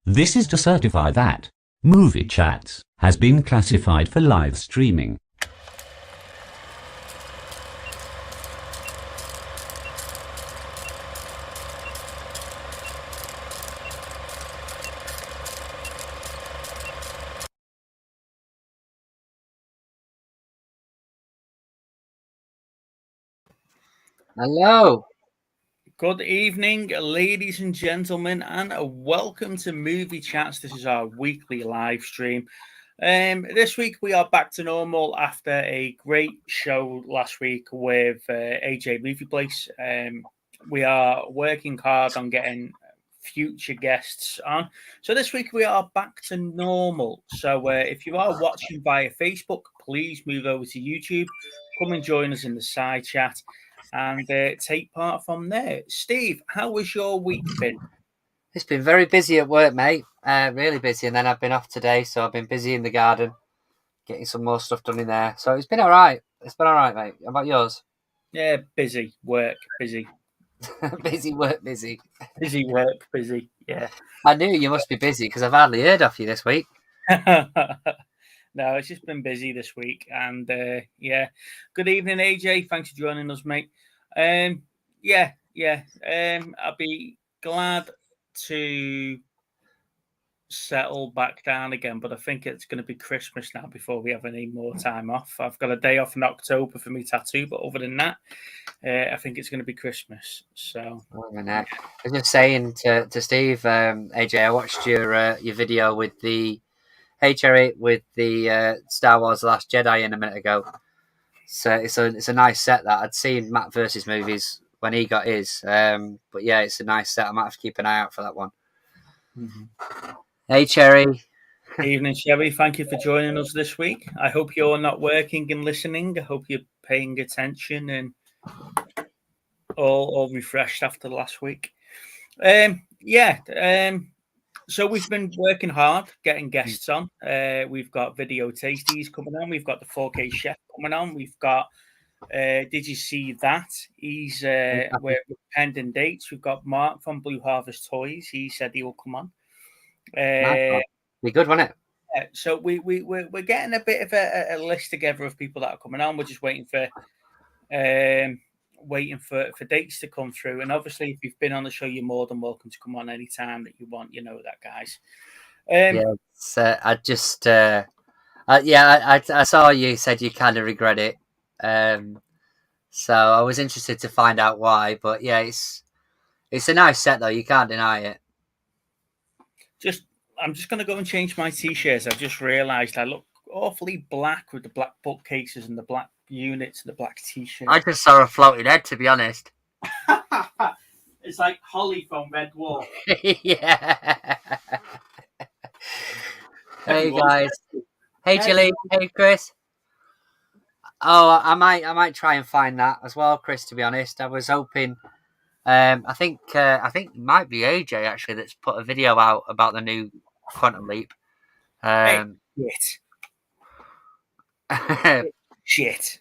This is to certify that Movie Chats has been classified for live streaming. Hello. Good evening, ladies and gentlemen, and welcome to Movie Chats. This is our weekly live stream. This week we are back to normal after a great show last week with AJ Leafyplace. We are working hard on getting future guests on. So this week we are back to normal. So if you are watching via Facebook, please move over to YouTube. Come and join us in the side chat and take part from there. Steve, how has your week been? It's been very busy at work, mate. Really busy. And then I've been off today, so I've been busy in the garden, getting some more stuff done in there. So it's been all right. It's been all right, mate. How about yours? Yeah, busy, work, busy. Busy, work, busy. Busy, work, busy, yeah. I knew you must be busy because I've hardly heard of you this week. No, it's just been busy this week. And yeah, good evening, AJ. Thanks for joining us, mate. I'll be glad to settle back down again, but I think it's going to be Christmas now before we have any more time off. I've got a day off in October for my tattoo, but other than that, I think it's going to be Christmas. So I was just saying to Steve, AJ, I watched your video with the HR8 with the Star Wars: The Last Jedi a minute ago. So it's a nice set that I'd seen Matt versus movies when he got his. But yeah, it's a nice set. I might have to keep an eye out for that one. Mm-hmm. Hey, Cherry. Evening, Sherry. Thank you for joining us this week. I hope you're not working and listening. I hope you're paying attention and all refreshed after last week. So we've been working hard getting guests on. We've got Video Tasties coming on. We've got the 4K Chef coming on. We've got Did You See That? We're pending dates. We've got Mark from Blue Harvest Toys. He said he will come on. Be good, won't it? So we're getting a bit of a list together of people that are coming on. We're just waiting for dates to come through. And obviously, if you've been on the show, you're more than welcome to come on any time that you want. You know that, guys. I saw you said you kind of regret it. So I was interested to find out why. But yeah, it's a nice set though. You can't deny it. I'm just going to go and change my t-shirts. I've just realised I look awfully black with the black bookcases and the black units and the black t-shirts. I just saw a floating head, to be honest. It's like Holly from Red Dwarf. Yeah. Hey guys. Hey Chili. Hey Chris. Oh, I might try and find that as well, Chris. To be honest, I was hoping. I think it might be AJ actually that's put a video out about the new Quantum Leap. Shit.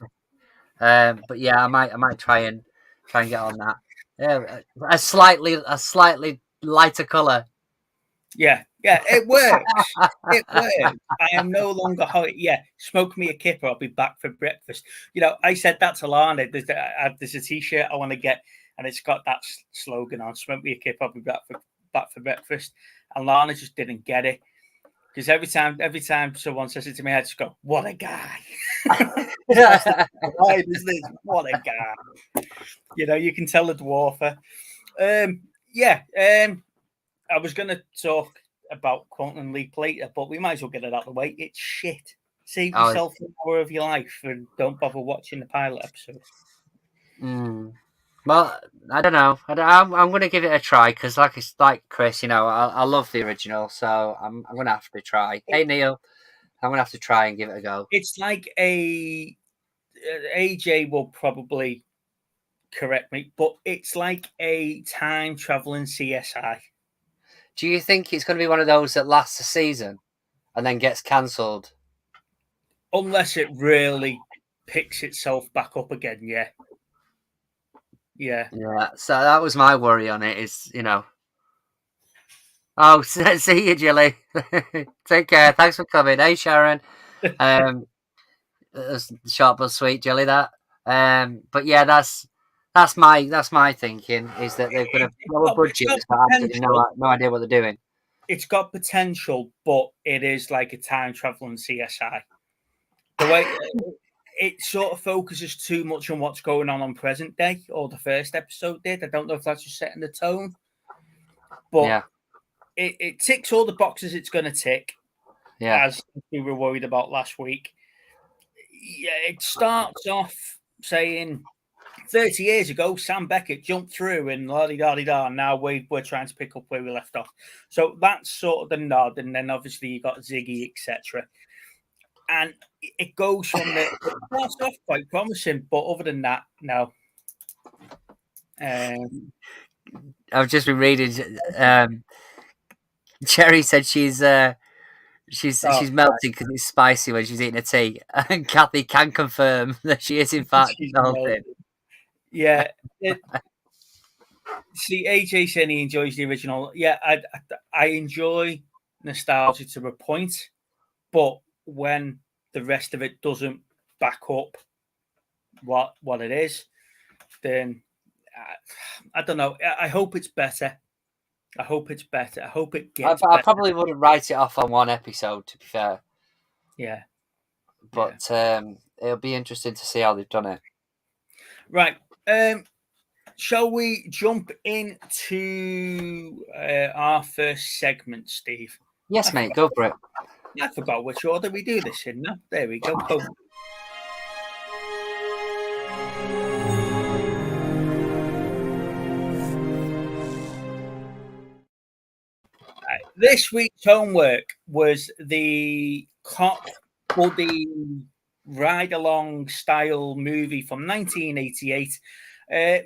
But yeah, I might try and get on that. Yeah, a slightly lighter color. Yeah, it works. It works. I am no longer smoke me a kipper. I'll be back for breakfast. You know, I said that to Lana. There's a t-shirt I want to get, and it's got that slogan on: "Smoke me a kipper. I'll be back for breakfast." And Lana just didn't get it. Because every time someone says it to me, I just go, "What a guy!" Why is this? What a guy! You know, you can tell a dwarfer. I was going to talk about Quantum Leap later, but we might as well get it out of the way. It's shit. Save yourself an hour of your life and don't bother watching the pilot episode. Well, I don't know. I'm going to give it a try because, like Chris, you know, I love the original, so I'm going to have to try. Hey Neil, I'm going to have to try and give it a go. It's like AJ will probably correct me, but it's like a time traveling CSI. Do you think it's going to be one of those that lasts a season and then gets cancelled? Unless it really picks itself back up again, yeah. So that was my worry on it. Is, you know, Oh, see you, Jilly. Take care. Thanks for coming. Hey, Sharon. That's short but sweet, Jilly. That. But yeah, that's my thinking is that they've got a lower budget. got That's got absolutely potential. no idea what they're doing. It's got potential, but it is like a time traveling CSI. The way it sort of focuses too much on what's going on present day, or the first episode did. I don't know if that's just setting the tone, but Yeah, it ticks all the boxes it's going to tick, yeah, as we were worried about last week. Yeah, it starts off saying 30 years ago, Sam Beckett jumped through and la-di-da-di-da, and now we're trying to pick up where we left off. So that's sort of the nod, and then obviously you got Ziggy, etc. And it goes from the it starts off quite promising, but other than that, no. I've just been reading. Cherry said she's melting because it's spicy when she's eating a tea, and Kathy can confirm that she is in fact melting. Yeah. See, AJ saying he enjoys the original. Yeah, I enjoy nostalgia to a point, but when the rest of it doesn't back up what it is, then I don't know. I hope it's better. I hope it's better. I hope it gets I better. probably wouldn't write it off on one episode, to be fair. Yeah. But it'll be interesting to see how they've done it. Right. Shall we jump into our first segment, Steve? Yes, mate, go for it. I forgot which order we do this in now. There we go. Boom. This week's homework was the cop buddy ride-along style movie from 1988,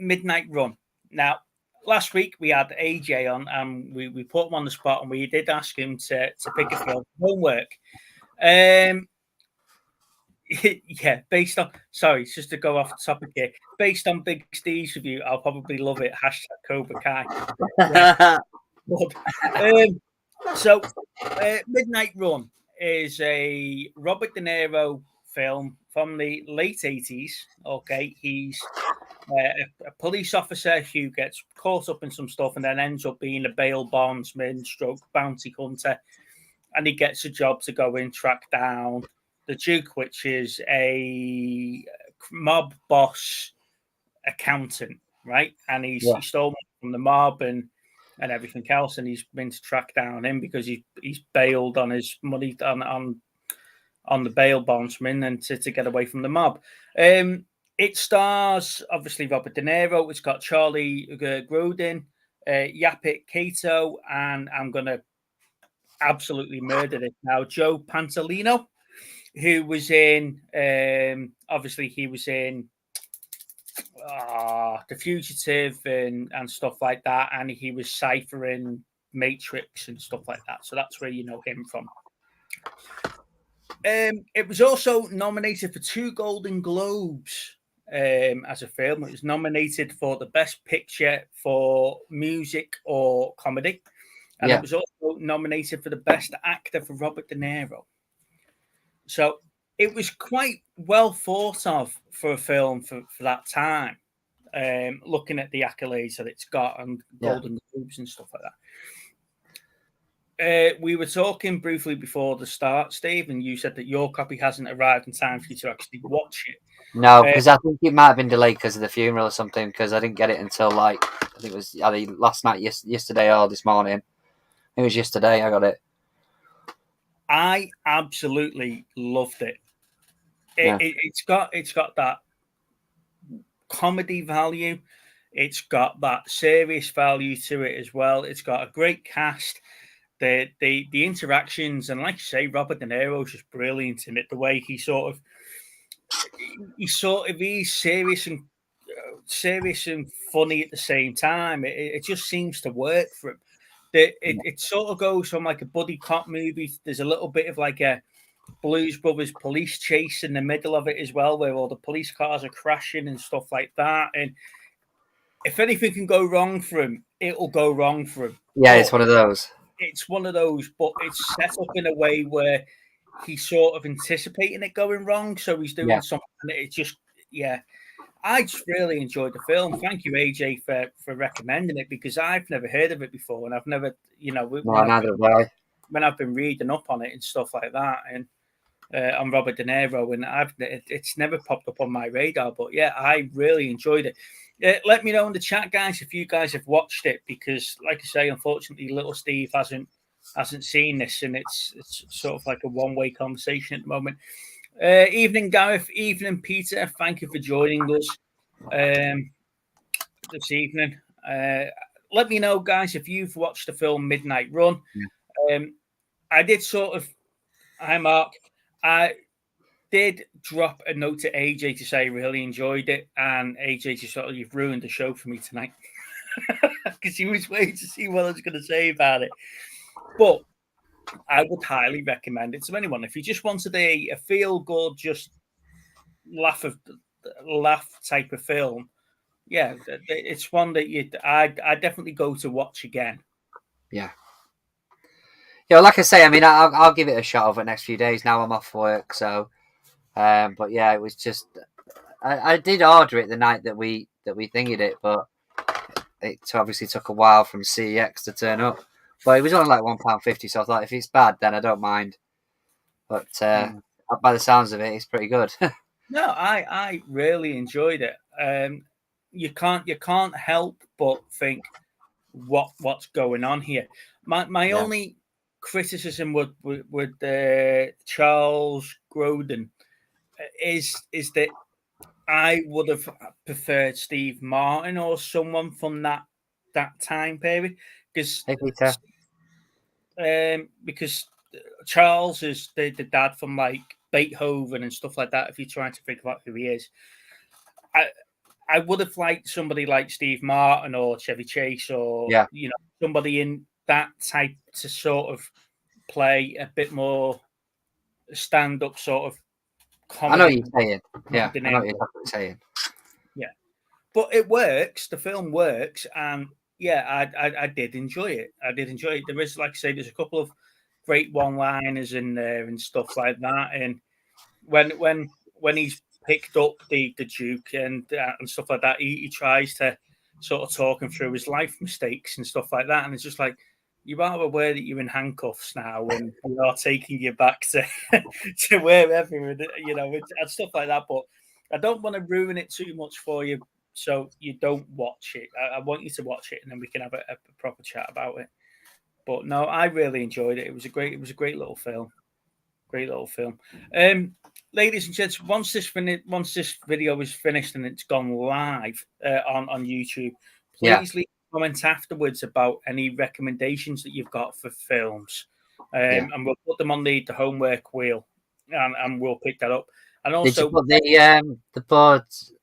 Midnight Run. Now, last week we had AJ on, and we put him on the spot, and we did ask him to pick a film homework. Yeah, based on just to go off the topic here, based on Big Steve's review, I'll probably love it. #Cobra Kai. So, Midnight Run is a Robert De Niro film from the late 80s. Okay, he's a police officer who gets caught up in some stuff and then ends up being a bail bondsman stroke bounty hunter, and he gets a job to go and track down the Duke, which is a mob boss accountant, right? And he stole money from the mob and everything else, and he's been to track down him because he's bailed on his money on the bail bondsman and to get away from the mob. It stars obviously Robert De Niro. It's got Charlie Grodin, Yaphet Kotto, and I'm gonna absolutely murder it now, Joe Pantoliano, who was in obviously he was in The Fugitive and stuff like that, and he was Cypher in Matrix and stuff like that. So that's where you know him from. It was also nominated for 2 Golden Globes as a film. It was nominated for the Best Picture for Music or Comedy, and it was also nominated for the Best Actor for Robert De Niro. So it was quite well thought of for a film for that time, looking at the accolades that it's got and Golden Globes and stuff like that. We were talking briefly before the start, Steve, and you said that your copy hasn't arrived in time for you to actually watch it. No, because I think it might have been delayed because of the funeral or something, because I didn't get it until I think it was either last night, yesterday, or this morning. It was yesterday I got it. I absolutely loved it. It's got that comedy value. It's got that serious value to it as well. It's got a great cast. The interactions, and like you say, Robert De Niro's just brilliant in it. The way he's serious and funny at the same time. It just seems to work for him. It sort of goes from like a buddy cop movie. There's a little bit of like a Blues Brothers police chase in the middle of it as well, where all the police cars are crashing and stuff like that. And if anything can go wrong for him, it'll go wrong for him. Yeah, it's one of those. it's one of those, but it's set up in a way where he's sort of anticipating it going wrong, so he's doing something. And it just, I just really enjoyed the film. Thank you, AJ, for recommending it, because I've never heard of it before, and I've never, when I've been reading up on it and stuff like that, and on Robert De Niro, and it's never popped up on my radar. But yeah, I really enjoyed it. Let me know in the chat, guys, if you guys have watched it, because, like I say, unfortunately, little Steve hasn't seen this, and it's sort of like a one-way conversation at the moment. Evening, Gareth. Evening, Peter. Thank you for joining us this evening. Let me know, guys, if you've watched the film Midnight Run. I did hi, Mark. I did drop a note to AJ to say I really enjoyed it, and AJ just you've ruined the show for me tonight, because he was waiting to see what I was going to say about it. But I would highly recommend it to anyone. If you just wanted a feel-good, just laugh type of film, it's one that I definitely go to watch again. Yeah. Yeah, like I say, I mean, I'll give it a shot over the next few days. Now I'm off work, so. But yeah, it was just. I did order it the night that we thingied it, but it obviously took a while from CEX to turn up. But it was only like £1.50, so I thought if it's bad, then I don't mind. But by the sounds of it, it's pretty good. No, I really enjoyed it. You can't help but think what's going on here. My only criticism with Charles Grodin is that I would have preferred Steve Martin or someone from that time period, because Charles is the dad from like Beethoven and stuff like that. If you're trying to think about who he is, I would have liked somebody like Steve Martin or Chevy Chase or somebody in that type to sort of play a bit more stand-up sort of comedy. I know what you're saying. Yeah, I know what you're saying. Yeah, but it works. The film works, and I did enjoy it. There is, like I say, there's a couple of great one-liners in there and stuff like that. And when he's picked up the Duke and stuff like that, he tries to sort of talk him through his life mistakes and stuff like that. And it's just like, you are aware that you're in handcuffs now, and we are taking you back to wherever, and stuff like that. But I don't want to ruin it too much for you, so you don't watch it. I want you to watch it, and then we can have a proper chat about it. But no, I really enjoyed it. It was a great little film. Great little film. Ladies and gents, once this video is finished and it's gone live on YouTube, please leave a comment afterwards about any recommendations that you've got for films, and we'll put them on the homework wheel, and we'll pick that up. And also, did you put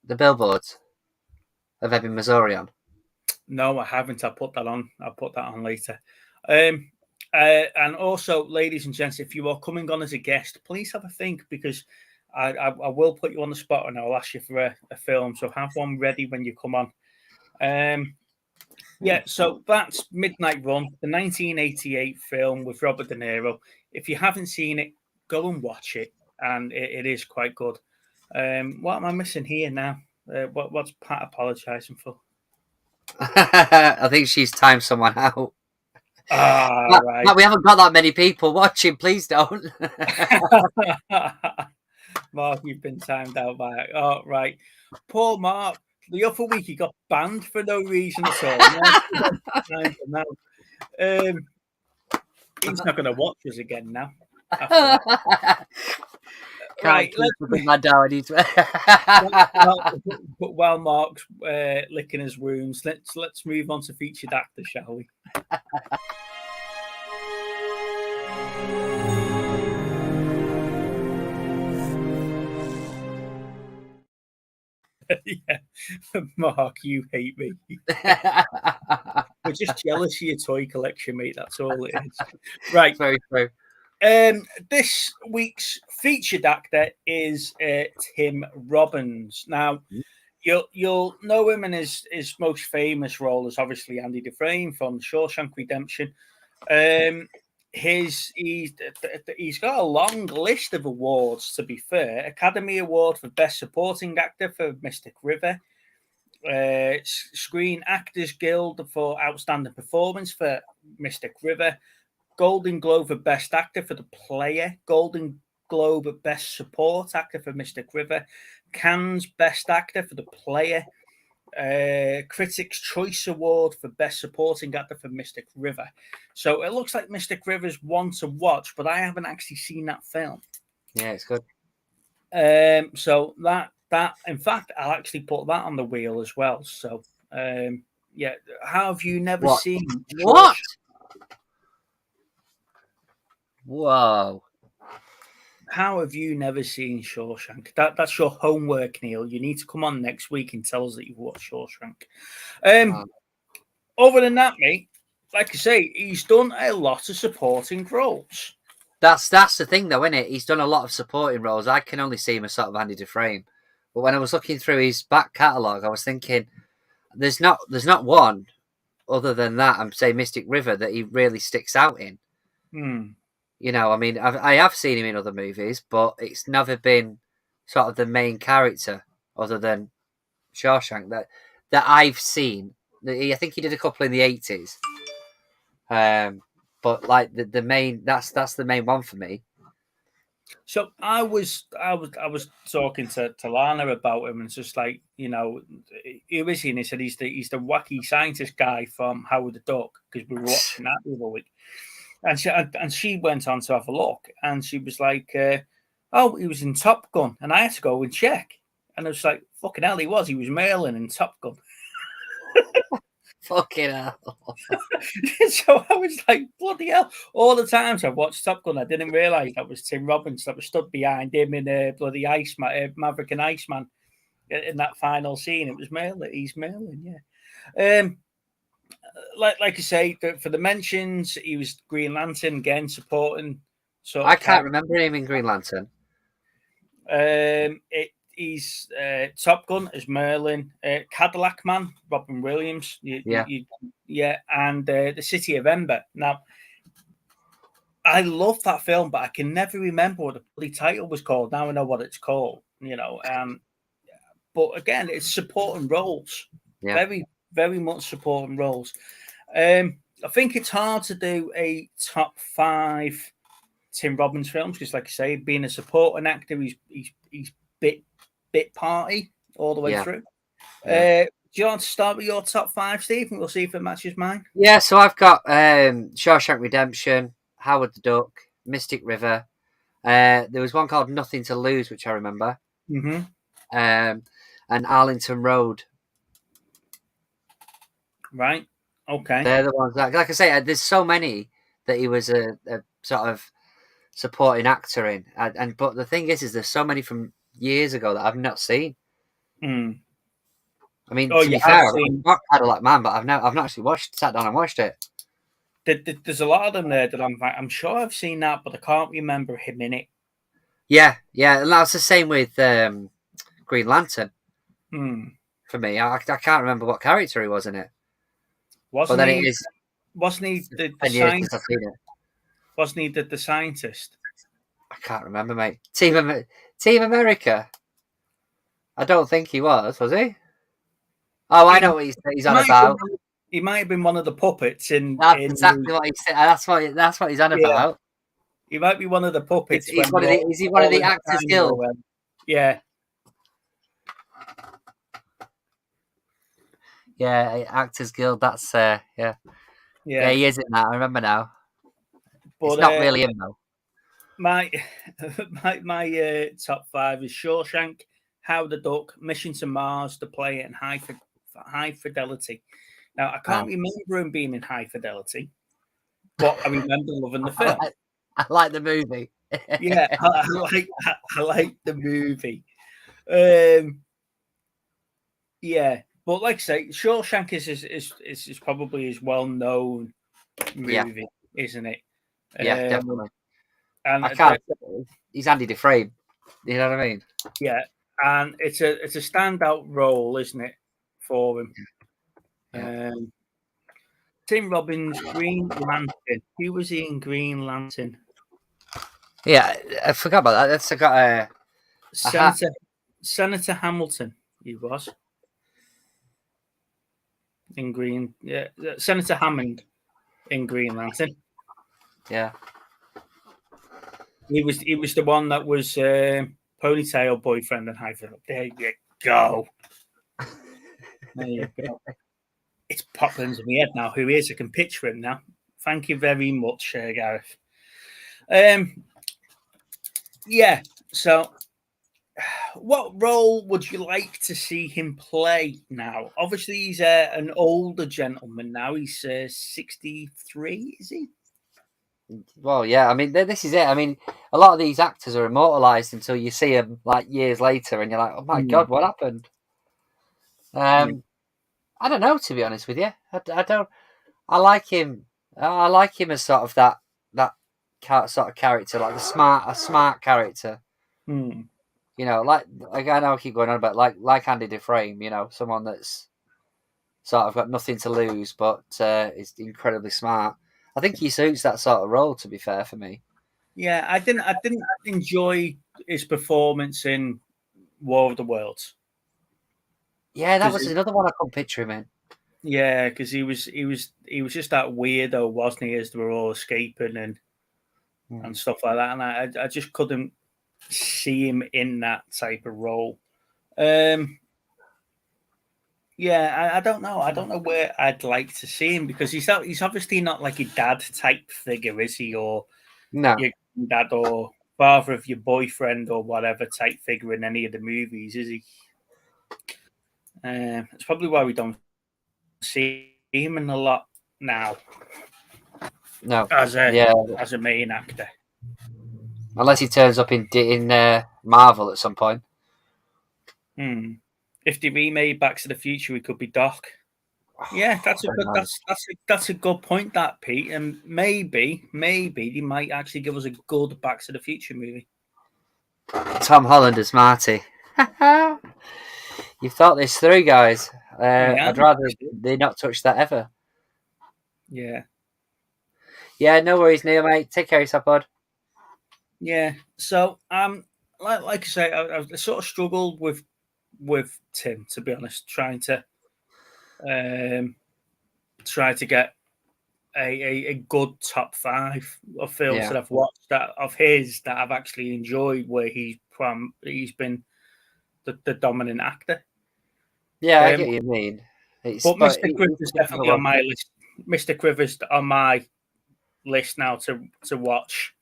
the billboards of Ebbing, Missouri on? No, I haven't. I'll put that on later. And also, ladies and gents, if you are coming on as a guest, please have a think, because I will put you on the spot and I'll ask you for a film. So have one ready when you come on. So that's Midnight Run, the 1988 film with Robert De Niro. If you haven't seen it, go and watch it, and it is quite good. What am I missing here now? What's Pat apologising for? I think she's timed someone out. Right. We haven't got that many people watching. Please don't. Mark, you've been timed out by. Oh, right. Poor Mark. The other week he got banned for no reason at all. He's not going to watch us again now. Right, while Mark's licking his wounds, let's move on to featured actor, shall we? Mark, you hate me. We're just jealous of your toy collection, mate. That's all it is. Right. Very true. This week's featured actor is Tim Robbins. Now, you'll know him in his most famous role as obviously Andy Dufresne from Shawshank Redemption, He's got a long list of awards, to be fair. Academy Award for Best Supporting Actor for Mystic River. Screen Actors Guild for Outstanding Performance for Mystic River. Golden Globe for Best Actor for The Player. Golden Globe Best Support Actor for Mystic River. Cannes Best Actor for The Player. Critics' Choice Award for Best Supporting Actor for Mystic River. So it looks like Mystic River's one to watch, but I haven't actually seen that film. Yeah, it's good. So that in fact, I'll actually put that on the wheel as well. So yeah, how have you never seen what? Whoa. How have you never seen Shawshank? That's your homework, Neil. You need to come on next week and tell us that you've watched Shawshank. Other than that, mate, like I say, he's done a lot of supporting roles. That's the thing, though, isn't it? He's done a lot of supporting roles. I can only see him as sort of Andy Dufresne. But when I was looking through his back catalogue, I was thinking, there's not one other than that. I'm saying Mystic River that he really sticks out in. You know, I mean, I have seen him in other movies, but it's never been sort of the main character other than Shawshank that I've seen. I think he did a couple in the 80s. But like the main, that's the main one for me. So I was talking to Lana about him, and it's just like, you know, who is he? And he said he's the wacky scientist guy from Howard the Duck, because we were watching that the other week. And she went on to have a look, and she was like, "Oh, he was in Top Gun," and I had to go and check, and I was like, "Fucking hell, he was Merlin in Top Gun." Fucking hell. So I was like, bloody hell. All the times I've watched Top Gun, I didn't realise that was Tim Robbins that was stood behind him in bloody Iceman, Maverick and Iceman in that final scene. It was Merlin. He's Merlin, yeah. Like I say, for the mentions, he was Green Lantern again, supporting. So I can't remember him in Green Lantern. He's Top Gun as Merlin, Cadillac Man, Robin Williams, and The City of Ember. Now, I love that film, but I can never remember what the bloody title was called. Now I know what it's called, you know. But again, it's supporting roles, very, very much supporting roles. I think it's hard to do a top 5 Tim Robbins films because, like I say, being a supporting actor, he's bit party all the way through. Do you want to start with your top 5, Steve, and we'll see if it matches mine? Yeah, so I've got Shawshank Redemption, Howard the Duck, Mystic River. There was one called Nothing to Lose, which I remember. Mm-hmm. And Arlington Road. Right. Okay. They're the ones that, like I say, there's so many that he was a sort of supporting actor in, but the thing is there's so many from years ago that I've not seen. Mm. I mean, to be fair, seen... I've got Cadillac Man, but I've not actually sat down and watched it. There's a lot of them there that I'm sure I've seen that, but I can't remember him in it. Yeah, and that's the same with Green Lantern. For me, I can't remember what character he was in it. Wasn't he the scientist? Wasn't he the scientist? I can't remember, mate. Team America. I don't think he was he? Oh, I know what he's on about. He might have been one of the puppets in. That's exactly what he said. That's what he's on about. He might be one of the puppets. Is he one of the Actors Guild? Yeah. Yeah, Actors Guild. That's yeah, he is in that. I remember now. But it's not really him though. My top 5 is Shawshank, Howard the Duck, Mission to Mars, The Player, and High Fidelity. Now I can't remember him being in High Fidelity, but I remember loving the film. I like the movie. Yeah, I like the movie. Yeah. But like I say, Shawshank is probably his well-known movie, isn't it? Yeah, definitely. And he's Andy Dufresne. You know what I mean? Yeah, and it's a standout role, isn't it, for him? Tim Robbins, Green Lantern. Who was he in Green Lantern? Yeah, I forgot about that. That's got a hat. Senator Hamilton. He was in Green. Yeah, Senator Hammond in Green Lantern. Yeah. He was the one that was ponytail boyfriend and high Philip. There you go. There you go. It's popped into my head now. Who is? I can picture him now. Thank you very much, Gareth. Yeah. So, what role would you like to see him play now? Obviously, he's an older gentleman now. He's 63, is he? Well, yeah. I mean, this is it. I mean, a lot of these actors are immortalized until you see them like years later, and you're like, "Oh my God, what happened?" I don't know, to be honest with you. I don't. I like him. I like him as sort of that sort of character, like a smart character. You know, like I know I keep going on about like Andy Dufresne. You know, someone that's sort of got nothing to lose, but is incredibly smart. I think he suits that sort of role. To be fair, for me. Yeah, I didn't enjoy his performance in War of the Worlds. Yeah, that was another one I couldn't picture him in. Yeah, because he was just that weirdo, wasn't he? As they were all escaping and stuff like that, and I just couldn't see him in that type of role. Yeah, I don't know. I don't know where I'd like to see him because he's obviously not like a dad type figure, is he? Or No, your dad or father of your boyfriend or whatever type figure in any of the movies, is he? It's probably why we don't see him in a lot now. No, as a main actor, unless he turns up in Marvel at some point. If they remade Back to the Future, he could be Doc. Yeah, that's a good point, that Pete, and maybe they might actually give us a good Back to the Future movie. Tom Holland as Marty. You've thought this through, guys. I'd rather they not touch that ever. Yeah. Yeah, no worries, Neil, mate. Take care of yourself, bud. Yeah. So, like I say, I sort of struggled with Tim, to be honest, trying to get a good top 5 of films that I've watched of his that I've actually enjoyed, where he's been the dominant actor. Yeah, I get what you mean. But Mr. Quivers definitely on my list. Mr. Quivers on my list now to watch.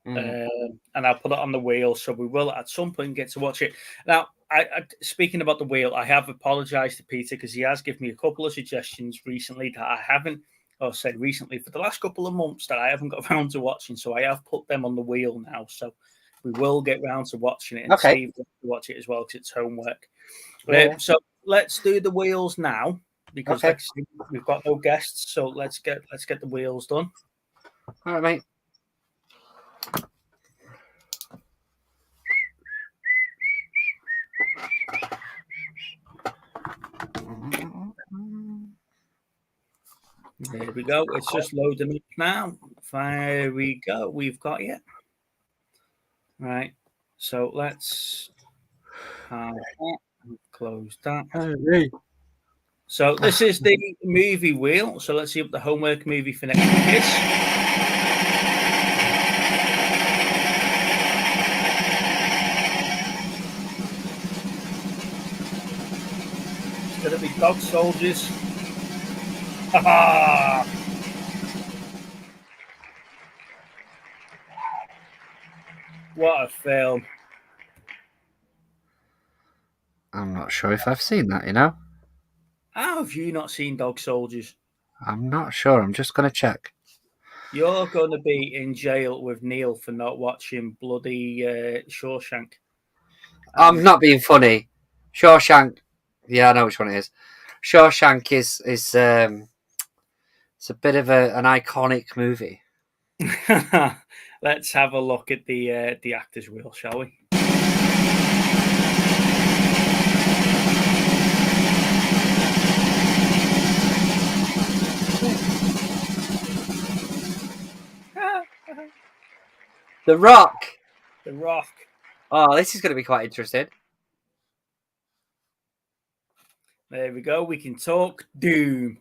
And I'll put it on the wheel, so we will at some point get to watch it. Now, I speaking about the wheel, I have apologized to Peter because he has given me a couple of suggestions recently that I haven't, or said recently for the last couple of months that I haven't got around to watching. So I have put them on the wheel now. So we will get round to watching it, and Steve will watch it as well because it's homework. So let's do the wheels now because we've got no guests. So let's get the wheels done. All right, mate. There we go. It's just loading up now. There we go. We've got it. Right. So let's close that. So this is the movie wheel. So let's see what the homework movie for next week is. It's going to be Dog Soldiers. What a film. I'm not sure if I've seen that, you know. How have you not seen Dog Soldiers? I'm not sure. I'm just going to check. You're going to be in jail with Neil for not watching bloody Shawshank. I'm not being funny. Shawshank. Yeah, I know which one it is. Shawshank is it's a bit of an iconic movie. Let's have a look at the actors' wheel, shall we? The Rock. The Rock. Oh, this is going to be quite interesting. There we go. We can talk Doom.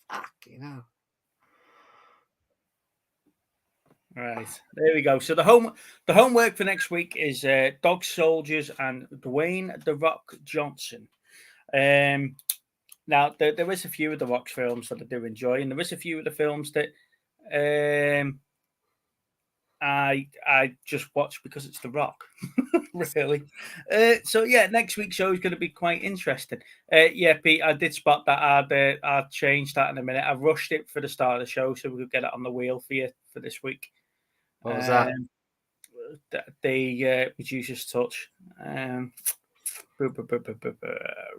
Fucking hell. Right, there we go. So the homework for next week is Dog Soldiers and Dwayne The Rock Johnson. Now there is a few of the Rock's films that I do enjoy, and there is a few of the films that I just watch because it's The Rock, really. So yeah, next week's show is going to be quite interesting. Yeah, Pete, I did spot that. I'd change that in a minute. I rushed it for the start of the show so we could get it on the wheel for you for this week. What was that? The producer's touch.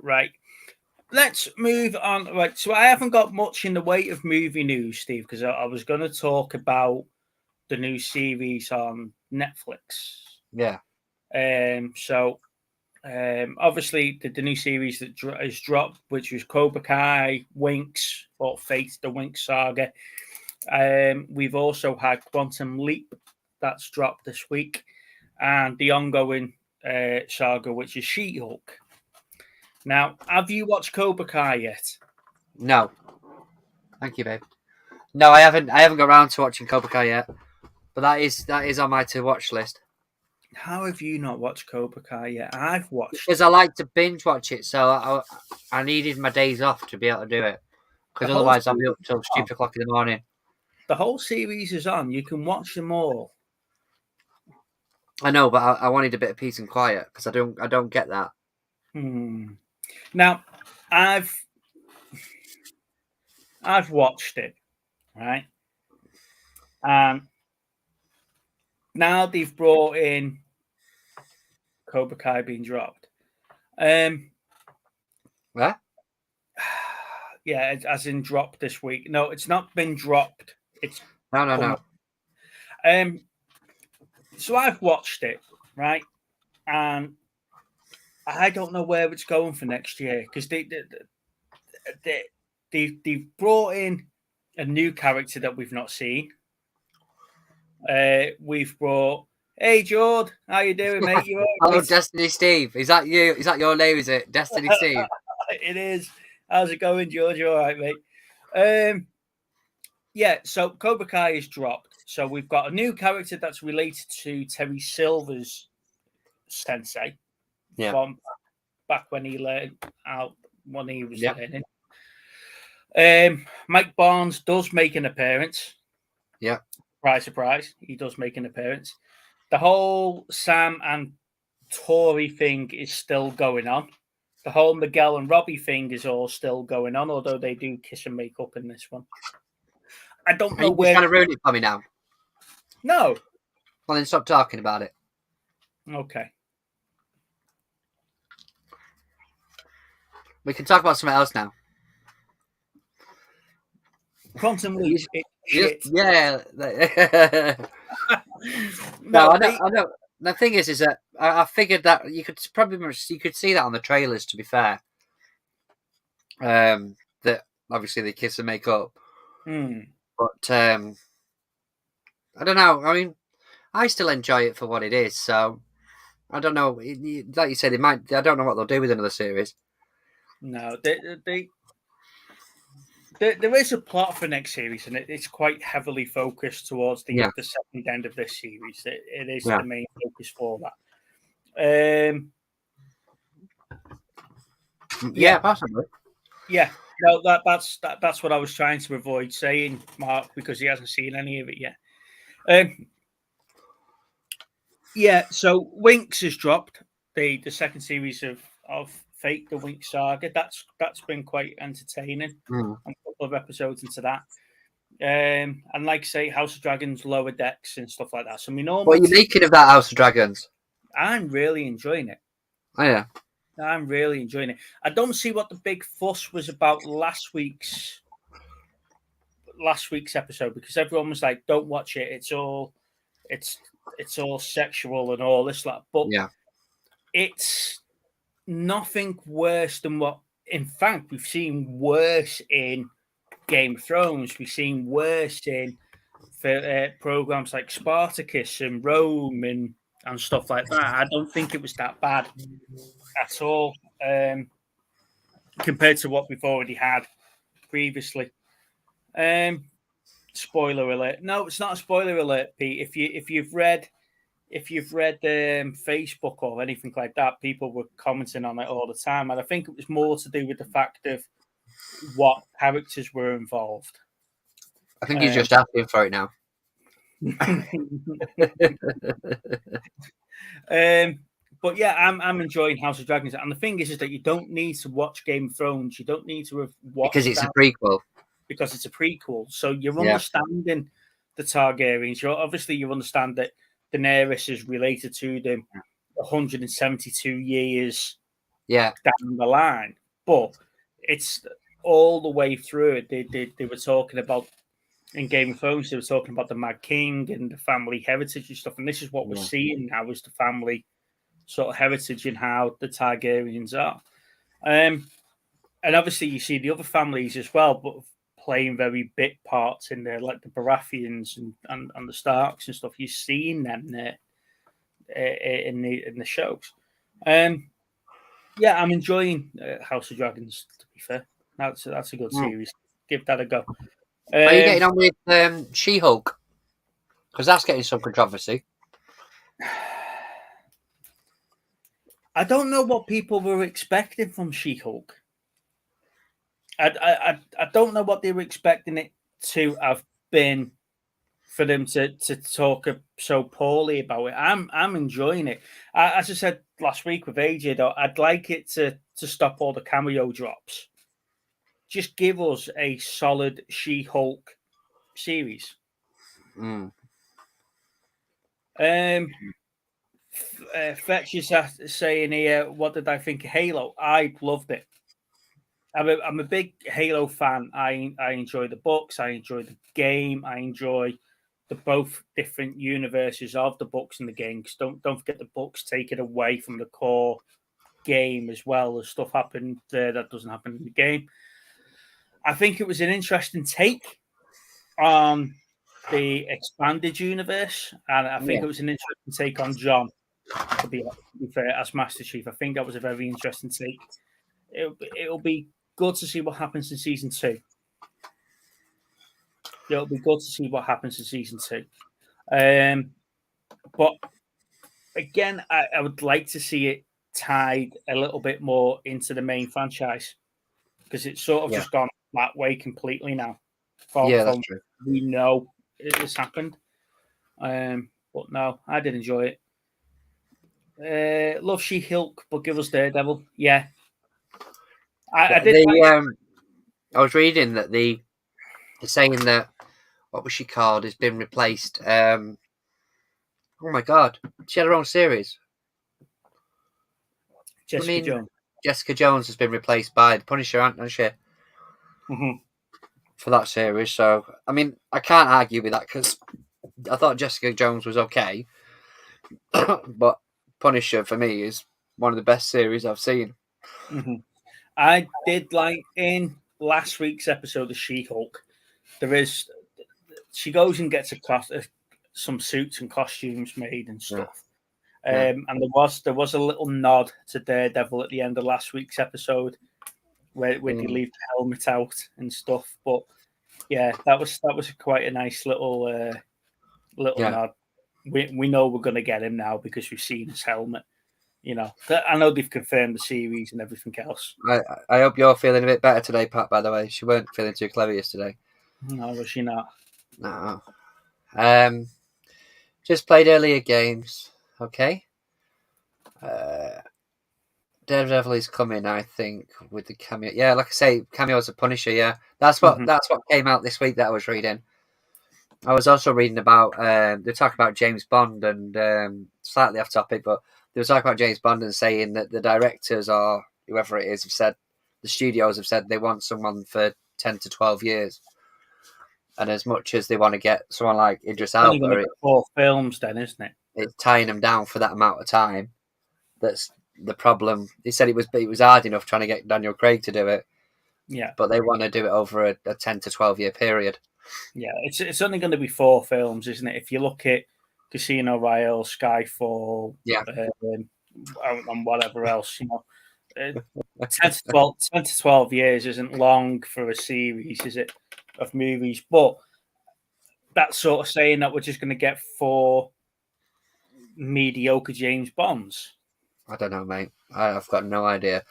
Right. Let's move on. Right. So I haven't got much in the way of movie news, Steve, because I was going to talk about the new series on Netflix. Yeah. So obviously the new series that has dropped, which was Cobra Kai, Winx, or Fate, the Winx Saga. We've also had Quantum Leap that's dropped this week, and the ongoing saga, which is She-Hulk. Now, have you watched Cobra Kai yet? No. Thank you, babe. No, I haven't got around to watching Cobra Kai yet, but that is on my to watch list. How have you not watched Cobra Kai yet? I've watched because I like to binge watch it, so I needed my days off to be able to do it, because otherwise I'll be up till stupid o'clock in the morning. The whole series is on. You can watch them all. I know, but I wanted a bit of peace and quiet because I don't get that. Now, I've watched it, right? And now they've brought in Cobra Kai being dropped. Where? Yeah, as in dropped this week. No, it's not been dropped. It's no. So I've watched it, right? And I don't know where it's going for next year because they've brought in a new character that we've not seen. We've brought, hey Jord, how you doing, mate? You all Hello, right? Destiny Steve. Is that you? Is that your name? Is it Destiny Steve? It is. How's it going, George? You all right, mate? Yeah. So Cobra Kai is dropped. So we've got a new character that's related to Terry Silver's sensei. Yeah. From back when he learned out when he was learning. Mike Barnes does make an appearance. Yeah. Surprise, he does make an appearance. The whole Sam and Tori thing is still going on. The whole Miguel and Robbie thing is all still going on, although they do kiss and make up in this one. I don't know where. You're trying to ruin it for me now. No. Well, then stop talking about it. Okay. We can talk about something else now. Quantum Leap. Yeah. No, I know. The thing is that I figured that you could see that on the trailers. To be fair, that obviously they kiss and make up. But I don't know. I mean, I still enjoy it for what it is. So I don't know. Like you said, they might. I don't know what they'll do with another series. No, there is a plot for next series, and it's quite heavily focused towards the second end of this series. It is the main focus for that. Yeah, possibly. Yeah, no, that's what I was trying to avoid saying, Mark, because he hasn't seen any of it yet. Yeah, so Winx has dropped the second series of Fate, the Winx Saga. That's been quite entertaining. I'm a couple of episodes into that. And like I say, House of Dragons, Lower Decks, and stuff like that. So what are you making of that House of Dragons? I'm really enjoying it. Oh yeah, I'm really enjoying it. I don't see what the big fuss was about last week's episode, because everyone was like, "Don't watch it. It's all sexual and all this." But it's nothing worse than what. In fact, we've seen worse in Game of Thrones. We've seen worse in programs like Spartacus and Rome and stuff like that. I don't think it was that bad at all compared to what we've already had previously. Spoiler alert! No, it's not a spoiler alert, Pete. If you've read Facebook or anything like that, people were commenting on it all the time, and I think it was more to do with the fact of what characters were involved. I think he's just asking for it now. But yeah, I'm enjoying House of Dragons, and the thing is that you don't need to watch Game of Thrones. You don't need to have watched because it's a prequel. Because it's a prequel, so you're understanding the Targaryens. You understand that Daenerys is related to them 172 years down the line, but it's all the way through it. They were talking about in Game of Thrones. They were talking about the Mad King and the family heritage and stuff, and this is what we're seeing now: is the family sort of heritage and how the Targaryens are. And obviously, you see the other families as well, but playing very big parts in there, like the Baratheons and the Starks and stuff. You're seeing them there in the shows. I'm enjoying House of Dragons. To be fair, that's a good series. Give that a go. Are you getting on with She-Hulk? Because that's getting some controversy. I don't know what people were expecting from She-Hulk. I don't know what they were expecting it to have been for them to talk so poorly about it. I'm enjoying it. As I said last week with AJ, though, I'd like it to stop all the cameo drops. Just give us a solid She-Hulk series. Fetch is saying here, what did I think of Halo? I loved it. I'm a big Halo fan. I enjoy the books. I enjoy the game. I enjoy the both different universes of the books and the games. Don't forget the books take it away from the core game as well. As stuff happened there that doesn't happen in the game. I think it was an interesting take on the expanded universe, and I think it was an interesting take on John. To be fair, as Master Chief, I think that was a very interesting take. It'll be good to see what happens in season 2. It'll be good to see what happens in season 2. But again, I would like to see it tied a little bit more into the main franchise, because it's sort of just gone that way completely now. That's true. We know it has happened. But no, I did enjoy it. Love She-Hulk, but give us Daredevil. Yeah. I did. I was reading that they're saying that what was she called has been replaced. Oh my god, she had her own series. Jessica Jones has been replaced by the Punisher, hasn't she? For that series. So I mean, I can't argue with that because I thought Jessica Jones was okay, but Punisher for me is one of the best series I've seen. I did like in last week's episode of She-Hulk. She goes and gets some suits and costumes made and stuff. And there was a little nod to Daredevil at the end of last week's episode where they leave the helmet out and stuff. But yeah, that was quite a nice little nod. We know we're going to get him now because we've seen his helmet. You know, I know they've confirmed the series and everything else. I hope you're feeling a bit better today, Pat, by the way. She weren't feeling too clever yesterday. No, was she not? No. Just played earlier games. Okay. Daredevil is coming, I think, with the cameo. Yeah, like I say, cameo's a Punisher, yeah. That's what came out this week that I was reading. I was also reading about, they talk about James Bond and slightly off topic, but they were talking about James Bond and saying that the directors or whoever it is have said, the studios have said they want someone for 10 to 12 years. And as much as they want to get someone like Idris Elba, 4 films then, isn't it? It's tying them down for that amount of time. That's the problem. He said it was hard enough trying to get Daniel Craig to do it. Yeah. But they want to do it over a 10 to 12 year period. Yeah, it's only going to be 4 films, isn't it? If you look at Casino Royale, Skyfall, Yeah. and whatever else, 10 to 12 years isn't long for a series, is it, of movies? But that's sort of saying that we're just going to get 4 mediocre James Bonds. I don't know, mate. I've got no idea.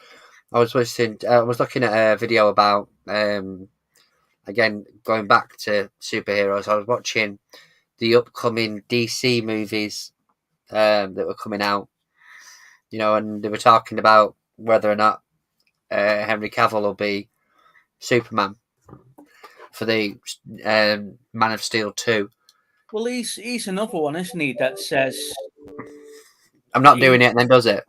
I was looking at a video about, again, going back to superheroes. I was watching the upcoming DC movies that were coming out, and they were talking about whether or not Henry Cavill will be Superman for the Man of Steel 2. Well, he's another one, isn't he, that says... I'm not doing it, and then does it.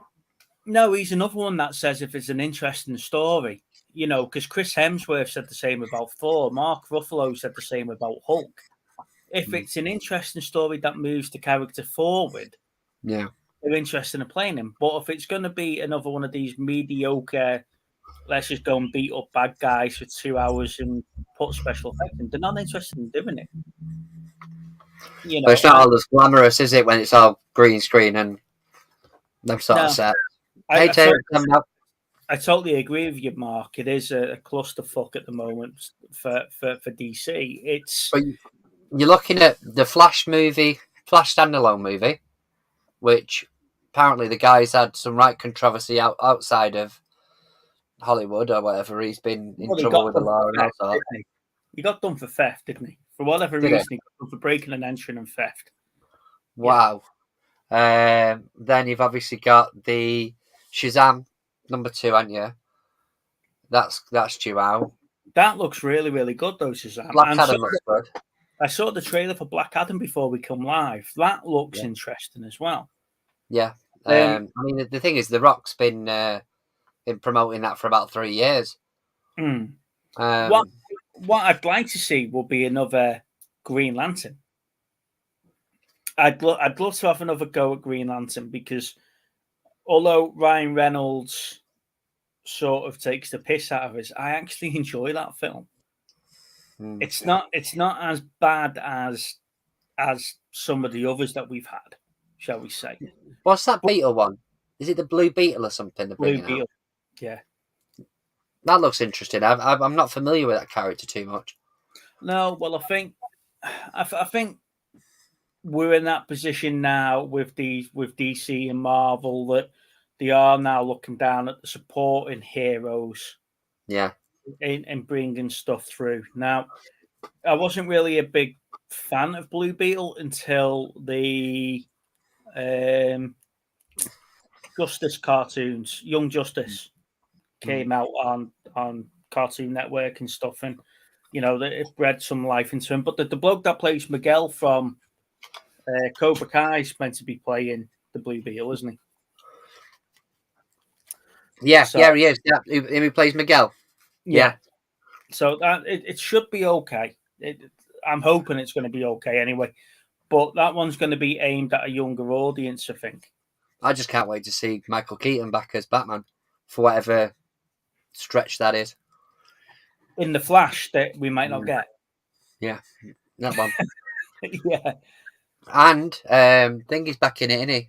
No, he's another one that says if it's an interesting story, because Chris Hemsworth said the same about Thor. Mark Ruffalo said the same about Hulk. If it's an interesting story that moves the character forward, yeah, they're interested in playing him. But if it's going to be another one of these mediocre, let's just go and beat up bad guys for 2 hours and put special effects in, they're not interested in doing it. But it's not all as glamorous, is it, when it's all green screen and them sort of set. I totally agree with you, Mark. It is a clusterfuck at the moment for DC. But you're looking at the Flash standalone movie, which apparently the guy's had some right controversy outside of Hollywood or whatever. He's been in trouble with the law and all that. He got done for theft, didn't he? For whatever reason, he got done for breaking and entering and theft. Wow. Yeah. Then you've obviously got the Shazam #2, haven't you? That's due out. That looks really, really good, though, Shazam. Black Adam looks good. I saw the trailer for Black Adam before we come live. That looks interesting as well. Yeah. I mean, the thing is, The Rock's been promoting that for about 3 years. What I'd like to see will be another Green Lantern. I'd love to have another go at Green Lantern, because although Ryan Reynolds sort of takes the piss out of us, I actually enjoy that film. It's not as bad as some of the others that we've had, shall we say. What's that Beetle one? Is it the Blue Beetle or something? Blue Beetle. Yeah. That looks interesting. I'm not familiar with that character too much. No, well, I think we're in that position now with DC and Marvel that they are now looking down at the supporting heroes. Yeah. And bringing stuff through. Now, I wasn't really a big fan of Blue Beetle until the Justice cartoons, Young Justice, came out on Cartoon Network and stuff, and it bred some life into him. But the bloke that plays Miguel from Cobra Kai is meant to be playing the Blue Beetle, isn't he? Yeah, he is. Yeah, he plays Miguel. Yeah. So that it should be okay. I'm hoping it's going to be okay anyway. But that one's going to be aimed at a younger audience, I think. I just can't wait to see Michael Keaton back as Batman for whatever stretch that is. In the Flash that we might not get. Yeah, that one. Yeah. And Thing is back in it, isn't he?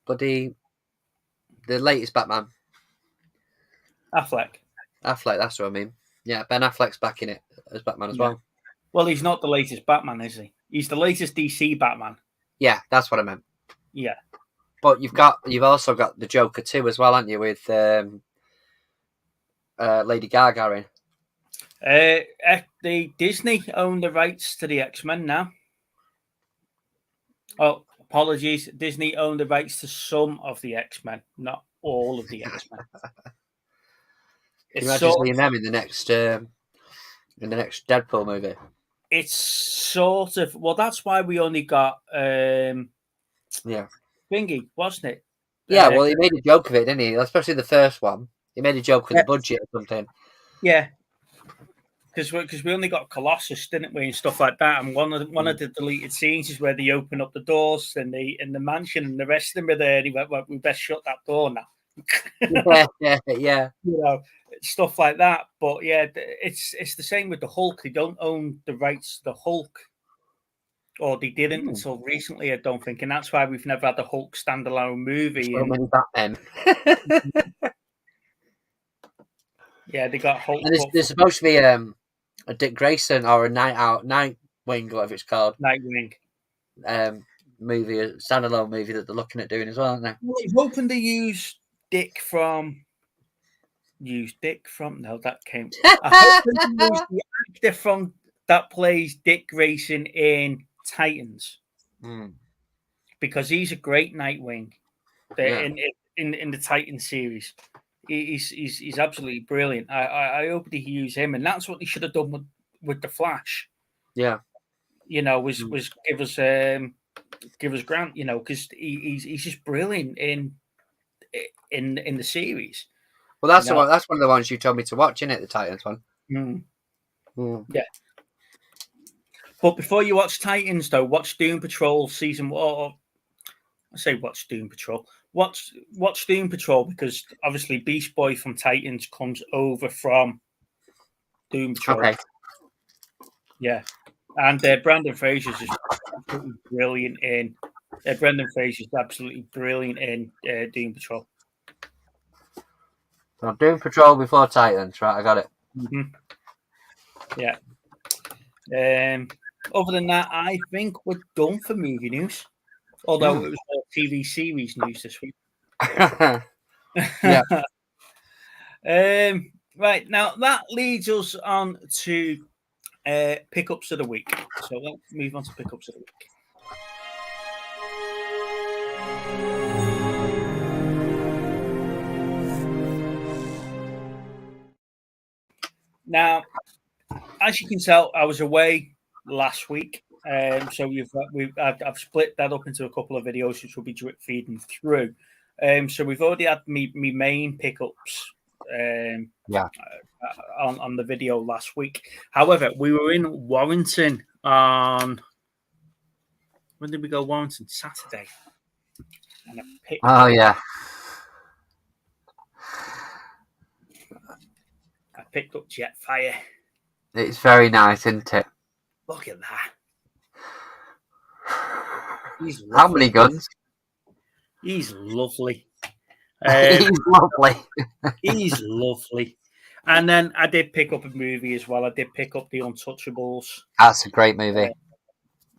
But the latest Batman. Affleck, that's what I mean. Yeah, Ben Affleck's back in it as Batman as well. Well, he's not the latest Batman, is he? He's the latest DC Batman. Yeah, that's what I meant. Yeah. But you've also got the Joker too as well, haven't you, with Lady Gaga in? The Disney own the rights to the X-Men now. Oh, apologies. Disney own the rights to some of the X-Men, not all of the X-Men. Can you imagine seeing them in the next Deadpool movie? It's sort of that's why we only got Thingy, wasn't it? Yeah, well, he made a joke of it, didn't he? Especially the first one. He made a joke with the budget or something. Yeah, because we only got Colossus, didn't we, and stuff like that. And one of the deleted scenes is where they open up the doors in the mansion, and the rest of them are there. And he went, "Well, we best shut that door now. Yeah. You know, stuff like that. But yeah, it's the same with the Hulk. They don't own the rights to the Hulk, or they didn't until recently, I don't think, and that's why we've never had the Hulk standalone movie. So And many Batmen. yeah, they got Hulk And there's supposed to be a Dick Grayson or a Nightwing, whatever it's called, Nightwing. Movie, a standalone movie that they're looking at doing as well, aren't they? Well, he's hoping to use Dick from. No, that came. I hope they can use the actor from that plays Dick Grayson in Titans because he's a great Nightwing. Yeah. In the Titan series, he's absolutely brilliant. I hope they use him, and that's what they should have done with the Flash. Yeah. You know, was give us Grant. You know, because he's just brilliant in the series. Well, that's that's one of the ones you told me to watch, isn't it? The Titans one. Yeah. But before you watch Titans, though, watch Doom Patrol season 1. I say watch Doom Patrol. Watch Doom Patrol because obviously Beast Boy from Titans comes over from Doom Patrol. Okay. Yeah, and Brandon Fraser's just absolutely brilliant in. Brendan Fraser's absolutely brilliant in Doom Patrol. So Doom Patrol before Titans, right? I got it. Yeah. Other than that, I think we're done for movie news. Although it was more TV series news this week. Yeah. Right, now that leads us on to pickups of the week. So let's move on to pickups of the week. Now, as you can tell, I was away last week. So I've split that up into a couple of videos which will be drip feeding through. So we've already had me main pickups on the video last week. However, we were in Warrington on when did we go? Warrington Saturday. And I picked up Jetfire. It's very nice, isn't it? Look at that. How many guns? He's lovely. He's lovely. He's lovely. And then I did pick up a movie as well. I did pick up The Untouchables. That's a great movie.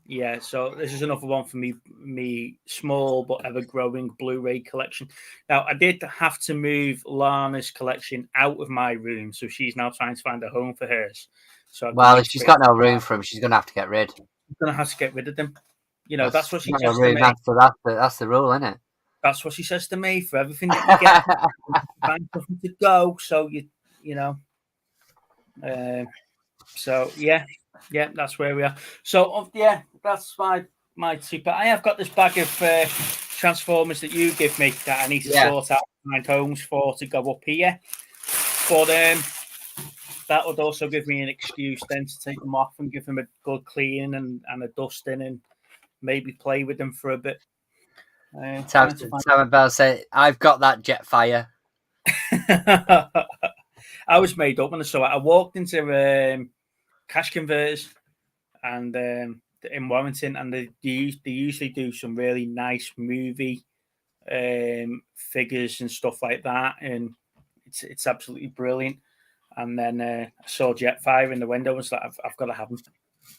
Yeah, so this is another one for me small but ever growing Blu-ray collection. Now I did have to move Lana's collection out of my room, so she's now trying to find a home for hers. So if she's got no room for them, she's going to have to get rid. She's going to have to get rid of them. You know, that's what she says to me. That's the rule, isn't it? That's what she says to me. For everything that you get, find something to go. So you know. So yeah, that's where we are. So that's my super. I have got this bag of Transformers that you give me that I need to sort out, find homes for to go up here. But that would also give me an excuse then to take them off and give them a good cleaning and a dusting and maybe play with them for a bit. Simon Bell said, "I've got that Jetfire." I was made up when I saw it. I walked into Cash Converters and in Warrington, and they usually do some really nice movie figures and stuff like that, and it's absolutely brilliant. And then I saw Jetfire in the window and was like, I've got to have them.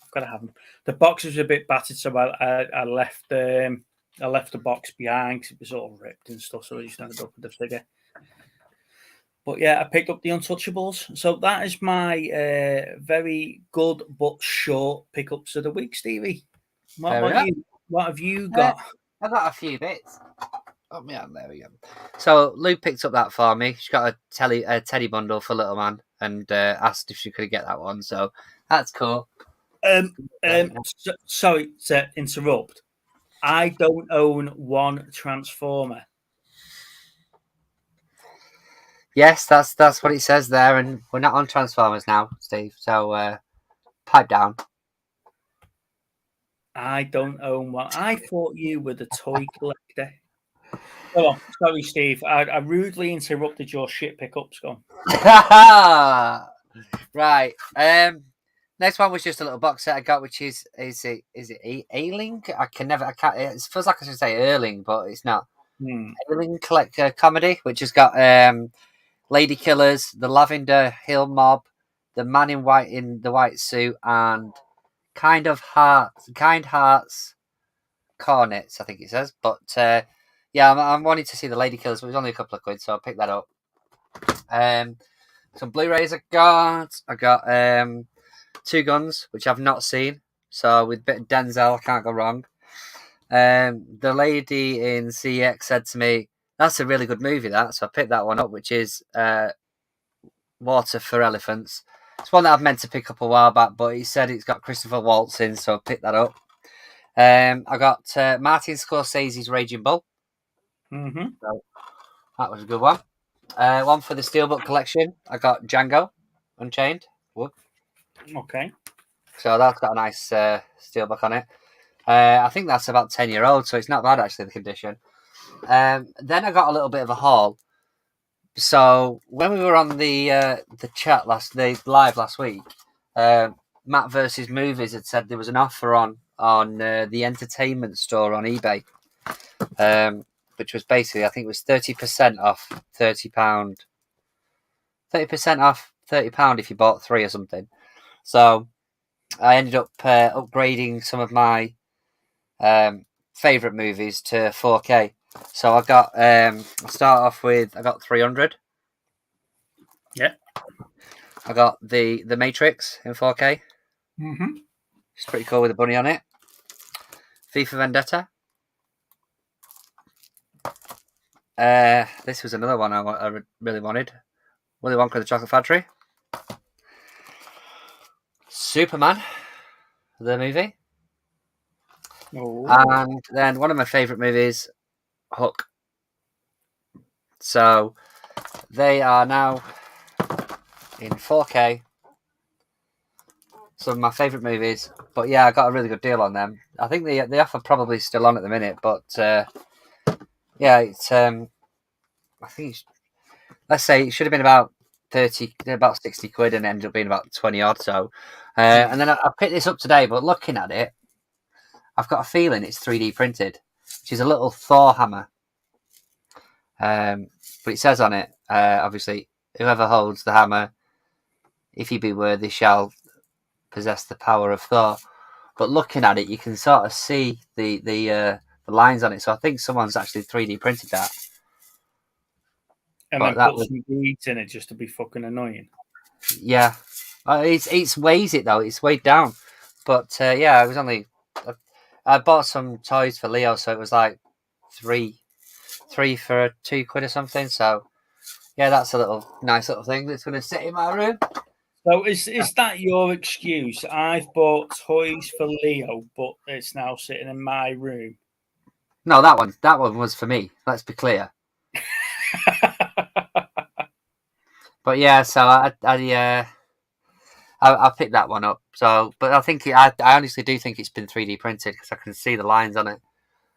I've got to have them. The box was a bit battered, so I left the box behind because it was all ripped and stuff, so I just ended up with the figure. But yeah, I picked up The Untouchables. So that is my very good but short pickups of the week, Stevie. What have you got? I've got a few bits. Oh, yeah, there we go. So Lou picked up that for me. She got a teddy bundle for little man and asked if she could get that one. So that's cool. Sorry to interrupt. I don't own one Transformer. Yes, that's what it says there, and we're not on Transformers now, Steve. So pipe down. I don't own one. I thought you were the toy collector. Go on. Sorry, Steve. I rudely interrupted your shit pickups. Go on. Right. Next one was just a little box set I got, which is it Ailing? I can't. It feels like I should say Erling, but it's not. Ailing comedy, which has got Lady Killers, the Lavender Hill Mob, the Man in White in the white suit, and Kind Hearts, Cornets, I think it says. But yeah, I'm wanting to see the Lady Killers, but it was only a couple of quid, so I'll pick that up. Some Blu-rays I got 2 Guns, which I've not seen. So with a bit of Denzel, I can't go wrong. The lady in CX said to me, "That's a really good movie, that." So I picked that one up, which is Water for Elephants. It's one that I've meant to pick up a while back, but he said it's got Christopher Waltz in, so I picked that up. I got Martin Scorsese's Raging Bull. So that was a good one. One for the Steelbook collection. I got Django Unchained. Whoop. Okay. So that's got a nice Steelbook on it. I think that's about 10-year-old, so it's not bad actually, the condition. Then I got a little bit of a haul. So when we were on the chat live last week, Matt versus Movies had said there was an offer on the entertainment store on eBay, which was basically, I think it was 30% off £30. 30% off £30 if you bought 3 or something. So I ended up upgrading some of my favorite movies to 4K. So I got I'll start off with, I got 300. Yeah. I got the Matrix in 4K. It's pretty cool with a bunny on it. V for Vendetta. This was another one I really wanted. Willy Wonka and the Chocolate Factory. Superman, the movie. Oh. And then one of my favourite movies, Hook. So they are now in 4K. Some of my favourite movies. But yeah, I got a really good deal on them. I think the offer probably still on at the minute, but yeah, it's I think let's say it should have been about 60 quid and ended up being about 20 odd. So and then I picked this up today, but looking at it, I've got a feeling it's 3D printed, which is a little Thor hammer. But it says on it, obviously, whoever holds the hammer, if he be worthy, shall possess the power of Thor. But looking at it, you can sort of see the lines on it. So I think someone's actually 3D printed that. And but then put some beads in it just to be fucking annoying. Yeah. It's weighs it, though. It's weighed down. But yeah, it was only... I bought some toys for Leo, so it was like three for 2 quid or something. So yeah, that's a nice little thing that's going to sit in my room. So is that your excuse? I've bought toys for Leo, but it's now sitting in my room. No, that one was for me. Let's be clear. But yeah, so I picked that one up. So, but I think I honestly do think it's been 3D printed because I can see the lines on it.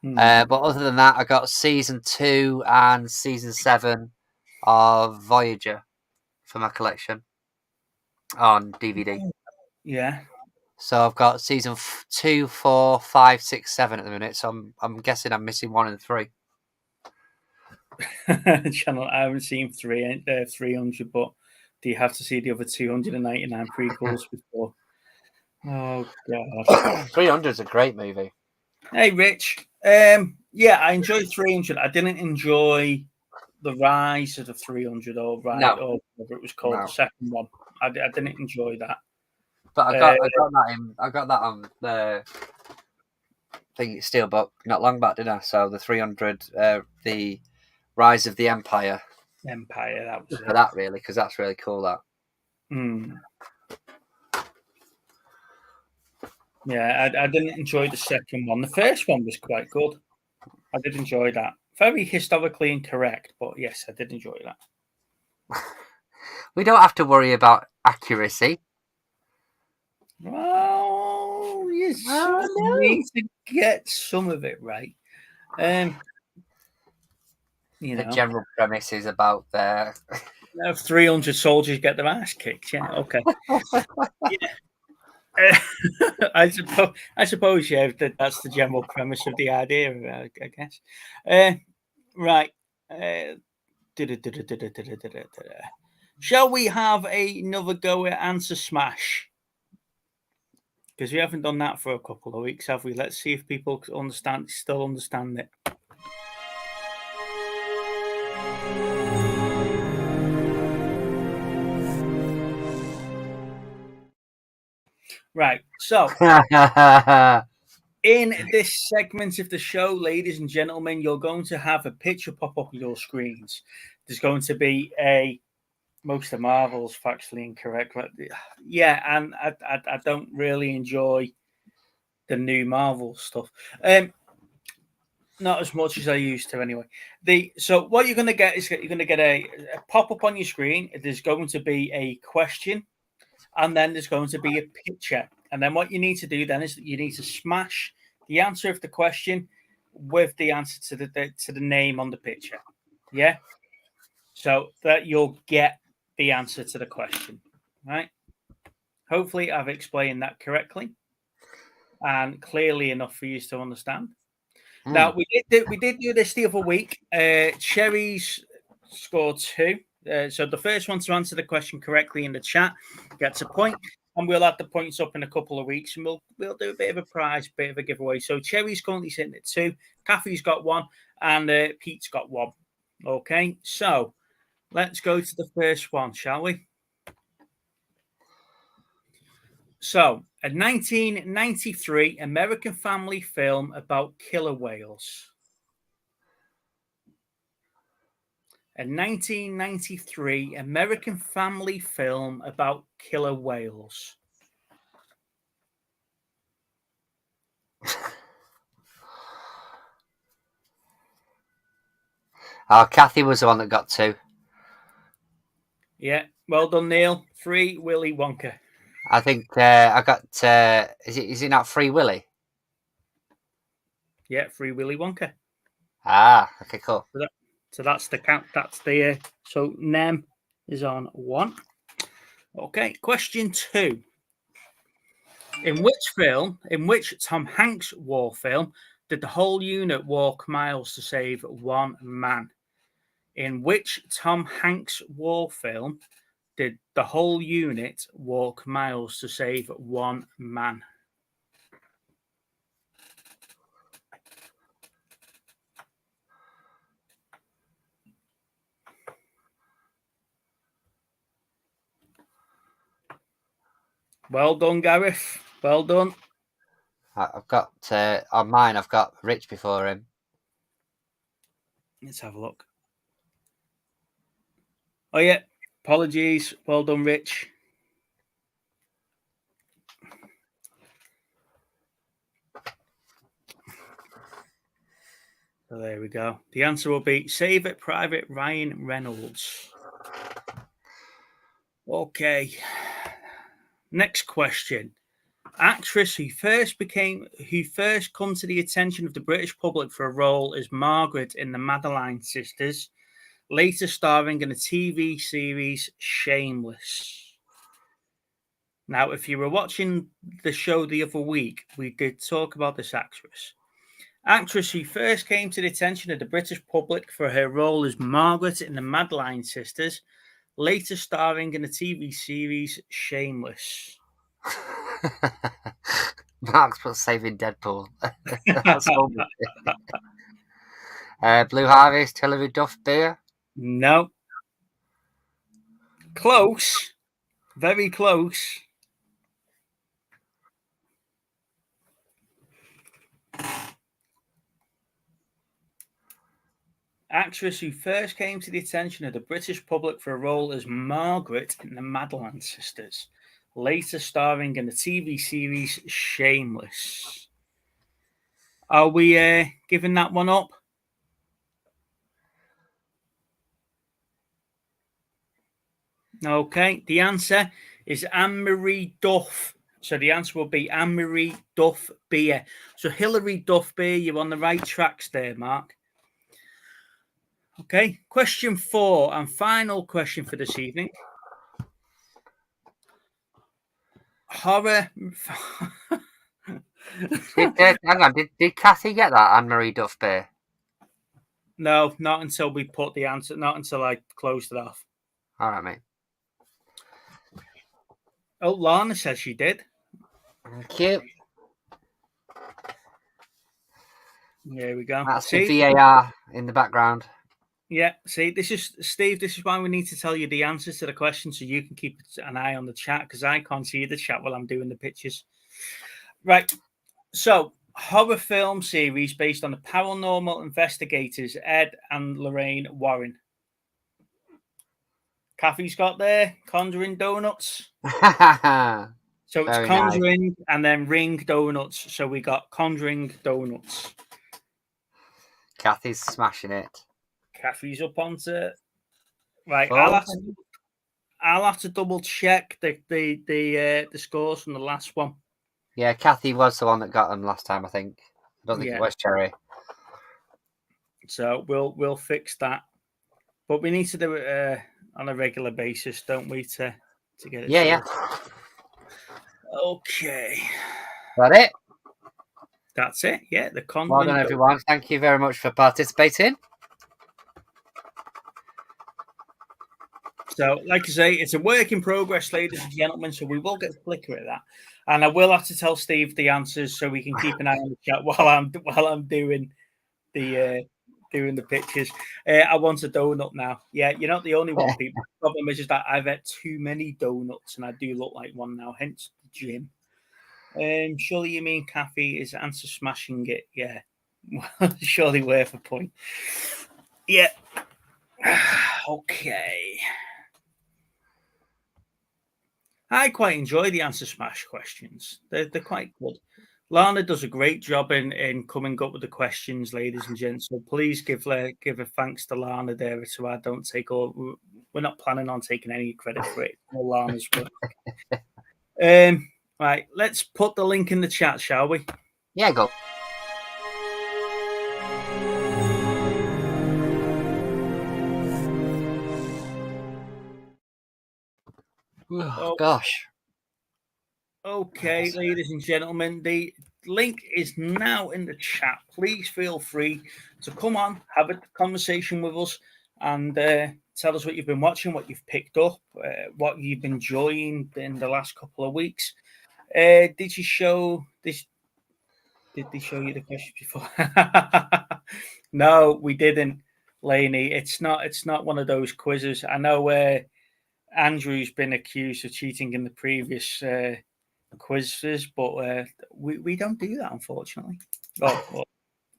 But other than that, I got season 2 and season 7 of Voyager for my collection on DVD. Yeah. So I've got season 2, 4, 5, 6, 7 at the minute. So I'm guessing I'm missing 1 and 3. Channel, I haven't seen 300, but do you have to see the other 299 prequels before? Oh god, 300 is a great movie. Hey, Rich. Yeah, I enjoyed 300. I didn't enjoy the Rise of the 300 or whatever it was called, the second one. I didn't enjoy that. But I got that on the thing Steelbook not long back, didn't I? So the 300, the Rise of the Empire. That was for that, really, because that's really cool. That. Yeah, I didn't enjoy the second one. The first one was quite good. I did enjoy that. Very historically incorrect, but yes, I did enjoy that. We don't have to worry about accuracy. Well, you need to get some of it right. You The know, general premise is about 300 soldiers get their ass kicked. Yeah, okay. I suppose, yeah, that's the general premise of the idea, I guess. Right. Shall we have another go at Answer Smash? Because we haven't done that for a couple of weeks, have we? Let's see if people still understand it. Right. So, in this segment of the show, ladies and gentlemen, you're going to have a picture pop up on your screens. There's going to be most of Marvel's factually incorrect. Yeah, and I don't really enjoy the new Marvel stuff. Not as much as I used to, anyway. So what you're going to get is you're going to get a pop up on your screen. There's going to be a question, and then there's going to be a picture. And then what you need to do then is that you need to smash the answer of the question with the answer to the name on the picture. Yeah. So that you'll get the answer to the question, right? Hopefully, I've explained that correctly and clearly enough for you to understand. Now, we did do this the other week. Cherries scored 2. So the first one to answer the question correctly in the chat gets a point, and we'll add the points up in a couple of weeks, and we'll do a bit of a prize, bit of a giveaway. So Cherry's currently sitting at 2, Kathy's got 1, and Pete's got 1. Okay, so let's go to the first one, shall we? So, a 1993 American family film about killer whales. A 1993 American family film about killer whales. Kathy was the one that got 2. Yeah, well done, Neil. 3, Willy Wonka. I think I got. Is it not Free Willy? Yeah, 3, Willy Wonka. Okay, cool. So that's the count. That's the so Nem is on 1. Okay, question 2. In which Tom Hanks war film, did the whole unit walk miles to save one man? In which Tom Hanks war film did the whole unit walk miles to save one man? Well done, Gareth. Well done. I've got on mine. I've got Rich before him. Let's have a look. Oh yeah, apologies. Well done, Rich. So there we go. The answer will be Save It Private Ryan Reynolds. Okay. Next question. Actress who first come to the attention of the British public for a role as Margaret in the Madeline Sisters, later starring in a TV series Shameless. Now, if you were watching the show the other week, we did talk about this actress. Actress who first came to the attention of the British public for her role as Margaret in the Madeline Sisters, later starring in a TV series Shameless. Mark's put Saving Deadpool. Blue Harvest, Hilary Duff beer. No. Close. Very close. Actress who first came to the attention of the British public for a role as Margaret in the Madeline Sisters, later starring in the TV series Shameless. Are we giving that one up? Okay, the answer is Anne-Marie Duff. So the answer will be Anne-Marie Duff beer. So Hilary Duff beer, you're on the right tracks there, Mark. Okay, question 4 and final question for this evening. Horror. Hang on, did Kathy get that, Anne-Marie Duffby? No, not until we put the answer, not until I closed it off. All right, mate. Oh, Lana says she did. Thank you. There we go. That's the VAR in the background. Yeah, see, this is Steve. This is why we need to tell you the answers to the questions so you can keep an eye on the chat, because I can't see the chat while I'm doing the pictures. Right. So, horror film series based on the paranormal investigators Ed and Lorraine Warren. Kathy's got there Conjuring Donuts. So it's Very Conjuring nice. and then Ring Donuts. So we got Conjuring Donuts. Kathy's smashing it. Kathy's up onto it. Right, Oh. I'll have to double check the scores from the last one. Yeah, Kathy was the one that got them last time, I think. I don't think it was Cherry. So we'll fix that. But we need to do it on a regular basis, don't we, to get it sorted. Yeah. Okay. That it? That's it. Yeah, the Conjuring. Well done, everyone. Thank you very much for participating. So, like I say, it's a work in progress, ladies and gentlemen. So we will get a flicker at that, and I will have to tell Steve the answers so we can keep an eye on the chat while I'm doing the pictures. I want a donut now. Yeah, you're not the only one, people. The problem is that I've had too many donuts, and I do look like one now. Hence the gym. Surely you mean Kathy is answer smashing it? Yeah, surely worth a point. Yeah. Okay. I quite enjoy the answer smash questions. They're quite good. Lana does a great job in coming up with the questions, ladies and gents. So please give a thanks to Lana there, so I don't take all. We're not planning on taking any credit for it. All Lana's work. Right, let's put the link in the chat, shall we? Yeah, go. Oh, gosh. Okay, ladies and gentlemen, the link is now in the chat. Please feel free to come on, have a conversation with us, and tell us what you've been watching, what you've picked up, what you've been enjoying in the last couple of weeks. Did you show this? Did they show you the question before? No, we didn't, Lainey. It's not one of those quizzes. I know Andrew's been accused of cheating in the previous quizzes, but we don't do that, unfortunately. Well,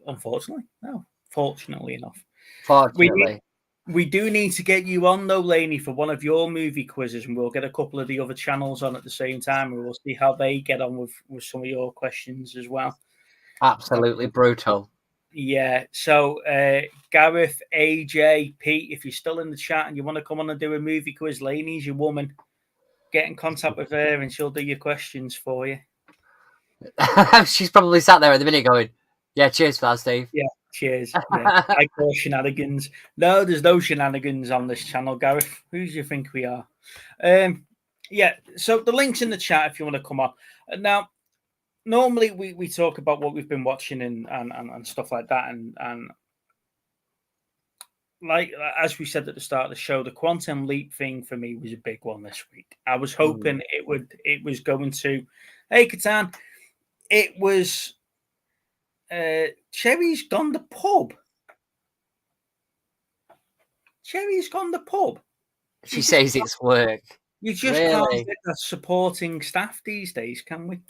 unfortunately, no. Fortunately enough, fortunately, we do need to get you on though, Lainey, for one of your movie quizzes, and we'll get a couple of the other channels on at the same time, and we'll see how they get on with some of your questions as well. Absolutely brutal. Yeah. So, Gareth, AJ, Pete, if you're still in the chat and you want to come on and do a movie quiz, Lainey's your woman. Get in contact with her and she'll do your questions for you. She's probably sat there at the minute going, yeah, cheers for that, Steve. Yeah, cheers. Yeah. I call shenanigans. No, there's no shenanigans on this channel, Gareth. Who do you think we are? Yeah, so the link's in the chat if you want to come on. Now, normally we talk about what we've been watching and stuff like that, and like as we said at the start of the show, the quantum leap thing for me was a big one this week. I was hoping it was going to. Hey, Catan, it was. Cherry's gone the pub. Cherry's gone the pub. She says it's work. You just can't get that supporting staff these days, can we?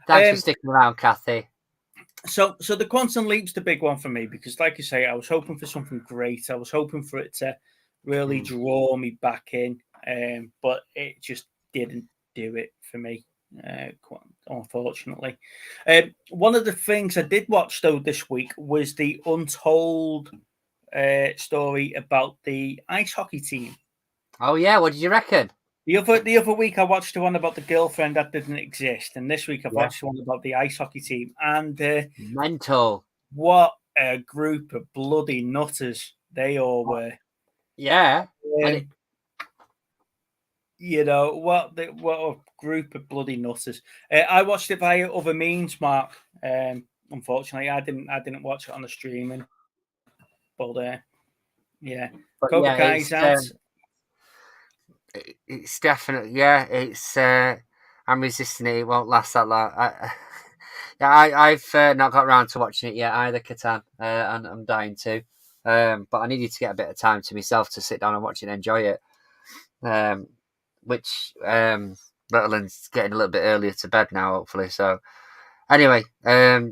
Thanks for sticking around, Kathy. So the quantum leap's the big one for me because, like you say, I was hoping for something great. I was hoping for it to really draw me back in, but it just didn't do it for me, unfortunately. One of the things I did watch though this week was the untold story about the ice hockey team. Oh yeah, what did you reckon? The other week I watched the one about the girlfriend that didn't exist, and this week I've watched the one about the ice hockey team. And mental. What a group of bloody nutters They all were. Yeah. You know what? What a group of bloody nutters. I watched it via other means, Mark. Unfortunately, I didn't watch it on the streaming. But yeah, But Cobra yeah, Kai's out. It's definitely I'm resisting it. It won't last that long. I've not got around to watching it yet either, Catan, and I'm dying to. But I needed to get a bit of time to myself to sit down and watch it and enjoy it. Which Little's getting a little bit earlier to bed now, hopefully. So anyway, I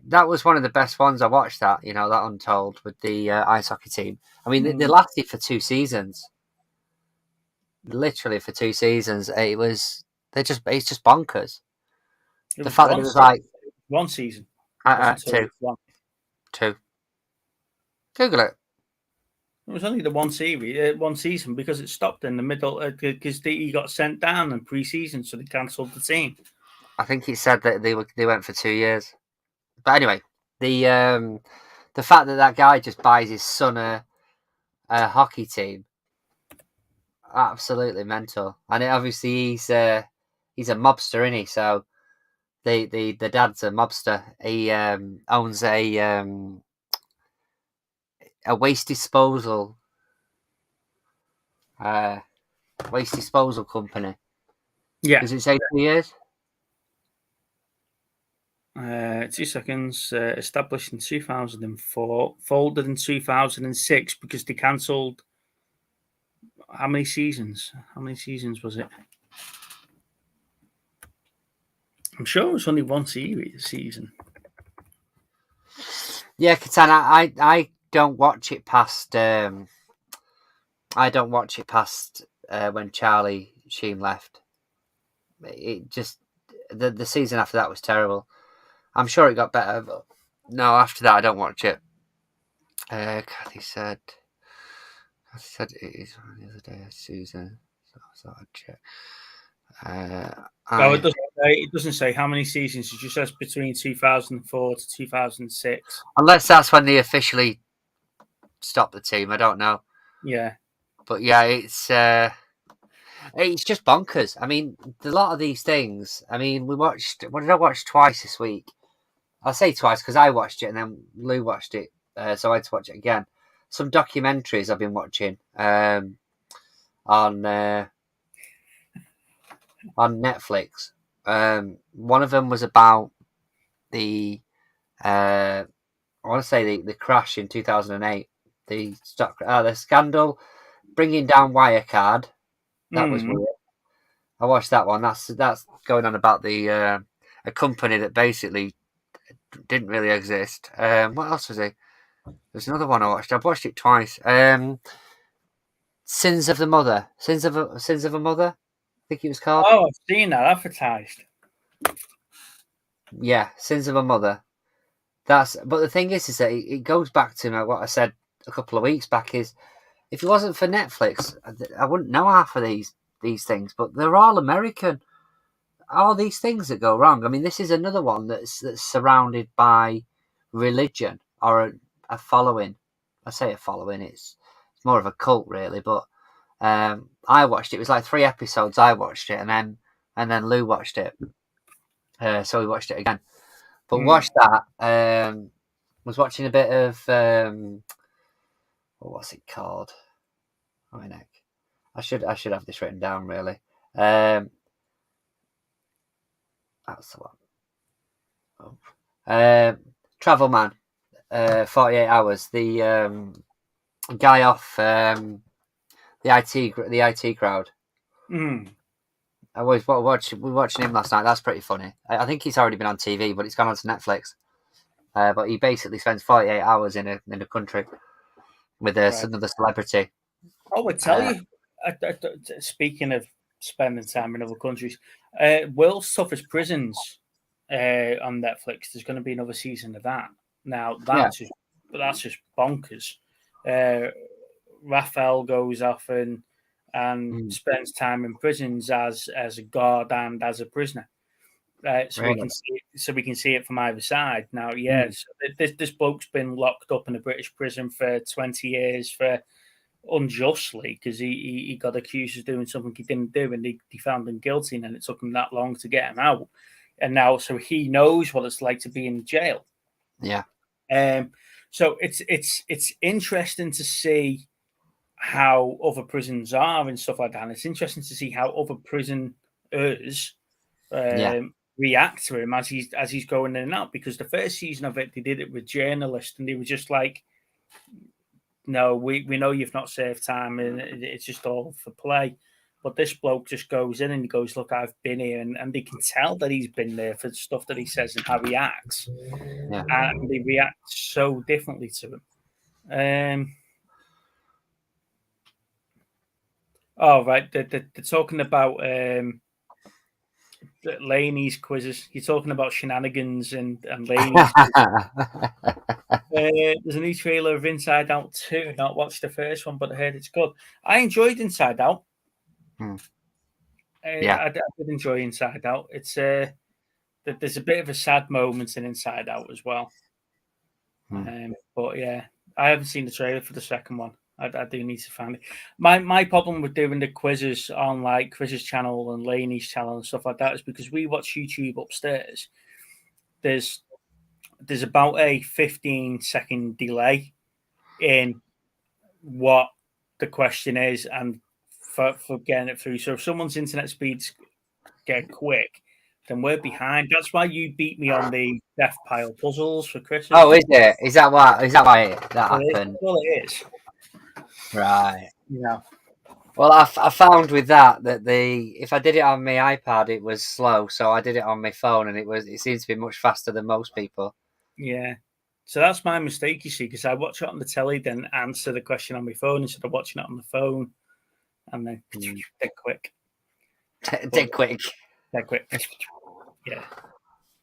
that was one of the best ones I watched. That that Untold with the ice hockey team. I mean, they lasted for 2 seasons. Literally for 2 seasons. It's just bonkers. The fact that it was like 1 season. 2. Google it. It was only the 1 series, 1 season, because it stopped in the middle because he got sent down in pre-season, so they cancelled the team. I think he said that they went for 2 years. But anyway, the fact that guy just buys his son a hockey team, absolutely mental. And obviously he's a mobster, isn't he? So the dad's a mobster. He owns a waste disposal company. Yeah. Does it say 2 years? 2 seconds. Established in 2004, folded in 2006 because they cancelled. How many seasons? How many seasons was it? I'm sure it was only 1 season. Yeah, Katana, I don't watch it past. I don't watch it past when Charlie Sheen left. It just the season after that was terrible. I'm sure it got better, but no, after that I don't watch it. Kathy said it is one the other day, Susan. So I'd check. No, it doesn't say how many seasons. It just says between 2004 to 2006. Unless that's when they officially stopped the team. I don't know. Yeah. But yeah, it's just bonkers. I mean, a lot of these things. I mean, what did I watch twice this week? I'll say twice because I watched it and then Lou watched it, so I had to watch it again. Some documentaries I've been watching on Netflix. One of them was about the I want to say the crash in 2008, the scandal bringing down Wirecard. That was weird. I watched that one. That's going on about the a company that basically didn't really exist. What else was it? There's another one I watched. I've watched it twice. Sins of the Mother. Sins of a Mother, I think it was called. Oh, I've seen that advertised. Yeah, Sins of a Mother. But the thing is that it goes back to what I said a couple of weeks back. Is if it wasn't for Netflix, I wouldn't know half of these things. But they're all American. All these things that go wrong. I mean, this is another one that's surrounded by religion or a following. I say a following. It's more of a cult, really. But I watched it. It was like 3 episodes. I watched it, and then Lou watched it. So we watched it again. But watched that. Was watching a bit of what's it called? Oh, my neck. I should have this written down, really. That's the one. Travel Man, 48 Hours. The guy off the IT crowd. We're watching him last night. That's pretty funny. I think he's already been on TV, but it's gone on to Netflix. But he basically spends 48 hours in a country with another celebrity. I would tell you. Speaking of spending time in other countries, World's Toughest Prisons on Netflix. There's going to be another season of that. Now that's just bonkers. Raphael goes off and spends time in prisons as a guard and as a prisoner. so we can see it from either side. Now, yeah, so this bloke's been locked up in a British prison for 20 years for unjustly because he got accused of doing something he didn't do, and they found him guilty, and then it took him that long to get him out. And now, so he knows what it's like to be in jail. Yeah. So it's interesting to see how other prisons are and stuff like that. And it's interesting to see how other prisoners react to him as he's going in and out. Because the first season of it, they did it with journalists, and they were just like, "No, we know you've not served time, and it's just all for play." But this bloke just goes in and he goes, "Look, I've been here," and they can tell that he's been there for the stuff that he says and how he acts, and they react so differently to him. Oh, right. They're talking about Laney's quizzes. You're talking about shenanigans and Laney's there's a new trailer of Inside Out 2. Not watched the first one, but I heard it's good. I enjoyed Inside Out. I did enjoy Inside Out. It's there's a bit of a sad moment in Inside Out as well. But yeah, I haven't seen the trailer for the second one. I do need to find it. My problem with doing the quizzes on like Chris's channel and Laney's channel and stuff like that is because we watch YouTube upstairs. There's about a 15-second delay in what the question is and for getting it through. So if someone's internet speeds get quick, then we're behind. That's why you beat me on the death pile puzzles for Chris. Oh, is it? Is that why that happened? Well, it is. Right. Yeah. Well, I found with that if I did it on my iPad, it was slow. So I did it on my phone, and it seems to be much faster than most people. Yeah. So that's my mistake, you see, because I watch it on the telly, then answer the question on my phone instead of watching it on the phone, and then dead quick. Dead quick. Yeah.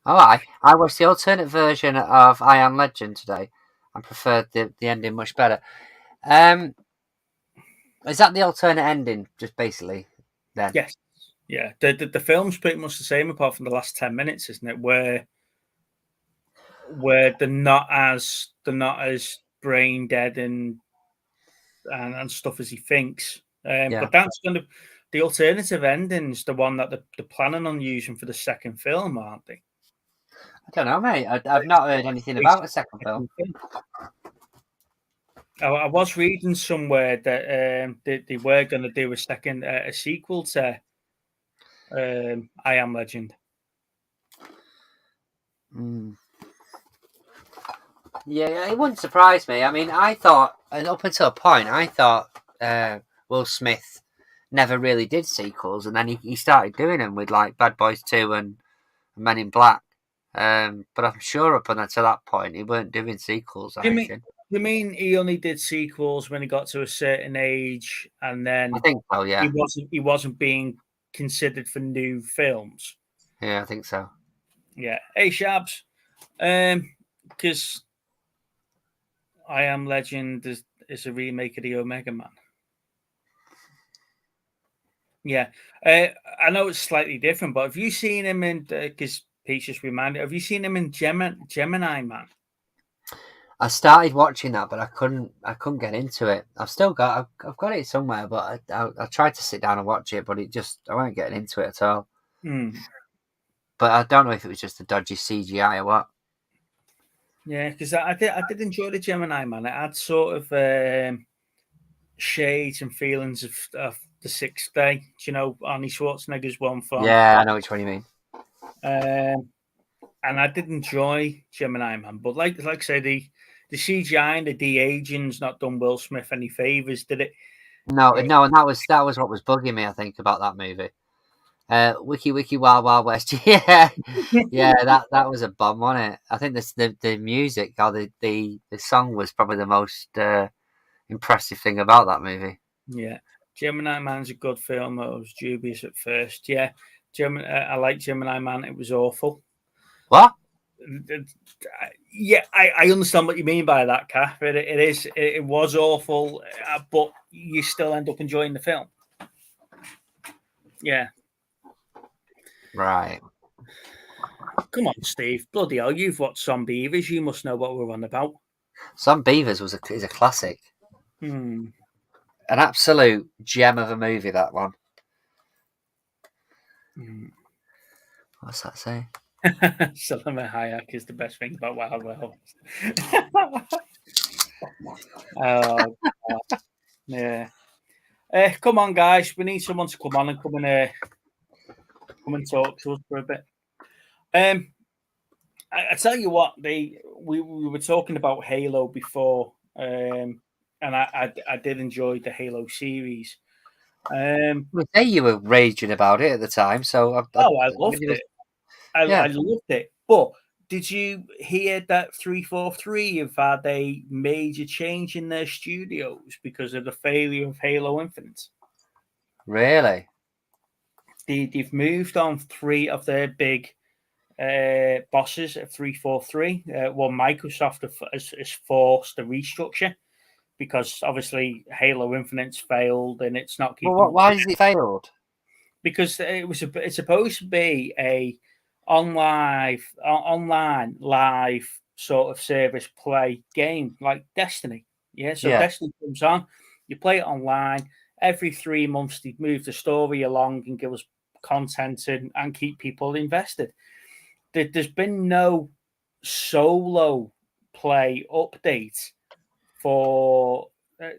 All right. I watched the alternate version of I Am Legend today. I preferred the ending much better. Is that the alternate ending, just basically? Then. Yes. Yeah. The film's pretty much the same, apart from the last 10 minutes, isn't it? Where they're not as brain dead and stuff as he thinks. But that's going to the alternative ending's the one that they're planning on using for the second film, aren't they? I don't know, mate. I've not heard anything about the second film. I was reading somewhere that they were going to do a sequel to I Am Legend. Yeah, it wouldn't surprise me. I mean, I thought, and up until a point, Will Smith never really did sequels, and then he started doing them with like Bad Boys 2 and Men in Black. But I'm sure up until that point, he weren't doing sequels. You mean he only did sequels when he got to a certain age, and then I think so. Yeah, he wasn't being considered for new films. Yeah, I think so. Yeah. Hey, Shabs, because I Am Legend is a remake of the Omega Man. Yeah, I know it's slightly different, but have you seen him in? Because Peach just reminded. Have you seen him in Gemini Man? I started watching that, but I couldn't get into it. I've got it somewhere, but I tried to sit down and watch it, but I weren't getting into it at all. But I don't know if it was just a dodgy CGI or what. Yeah, because I did enjoy the Gemini Man. It had sort of shades and feelings of The Sixth Day. Do you know Arnie Schwarzenegger's one from? Yeah, I know which one you mean. And I did enjoy Gemini Man, but like I say, the CGI and the de-aging's not done Will Smith any favors, did it? No, and that was what was bugging me, I think, about that movie. Wiki Wild Wild West. yeah, that was a bomb, wasn't it? I think the music or the song was probably the most impressive thing about that movie. Yeah, Gemini Man's a good film. I was dubious at first. Yeah, I like Gemini Man. It was awful. What? Yeah, I understand what you mean by that, Kath. It was awful, but you still end up enjoying the film. Yeah. Right. Come on, Steve. Bloody hell, you've watched some Beavers. You must know what we're on about. Some Beavers is a classic. Hmm. An absolute gem of a movie, that one. What's that say? Salome Hayek is the best thing about Wild World. Oh, God. Yeah. Come on, guys. We need someone to come on and come and talk to us for a bit. I tell you what, we were talking about Halo before, and I did enjoy the Halo series. Well, say you were raging about it at the time, so I loved it. I loved it. But did you hear that 343 have had a major change in their studios because of the failure of Halo Infinite? Really? They've moved on 3 of their big bosses at 343. Well, Microsoft has forced a restructure because obviously Halo Infinite's failed and it's not keeping. Well, why has it failed? Because it's supposed to be a online live sort of service play game like Destiny. Yeah, so Destiny comes on, you play it online. Every 3 months, they move the story along and give us content and keep people invested. There's been no solo play update for.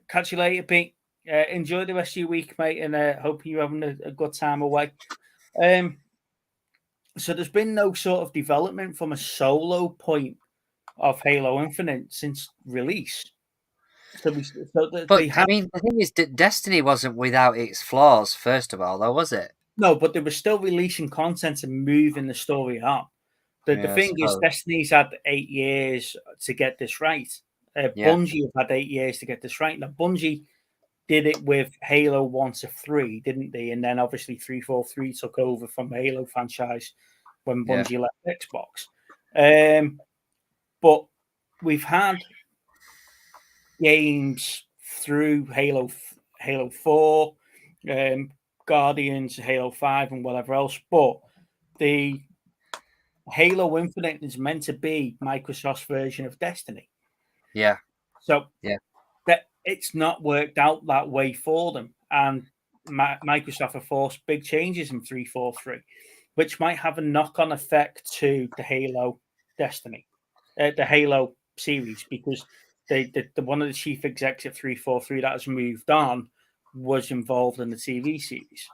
Catch you later, Pete. Enjoy the rest of your week, mate, and hope you're having a good time away. So there's been no sort of development from a solo point of Halo Infinite since release. I mean, the thing is, Destiny wasn't without its flaws, first of all, though, was it? No, but they were still releasing content and moving the story up. The thing is, Destiny's had 8 years to get this right. Bungie have had 8 years to get this right. Now, Bungie did it with Halo 1 to 3, didn't they? And then obviously 343 took over from the Halo franchise when Bungie left Xbox. But we've had games through Halo 4, Guardians, Halo 5, and whatever else. But the Halo Infinite is meant to be Microsoft's version of Destiny. Yeah. So that it's not worked out that way for them. And Microsoft have forced big changes in 343, which might have a knock-on effect to the Halo Destiny, the Halo series, because the one of the chief execs at 343 that has moved on was involved in the TV series.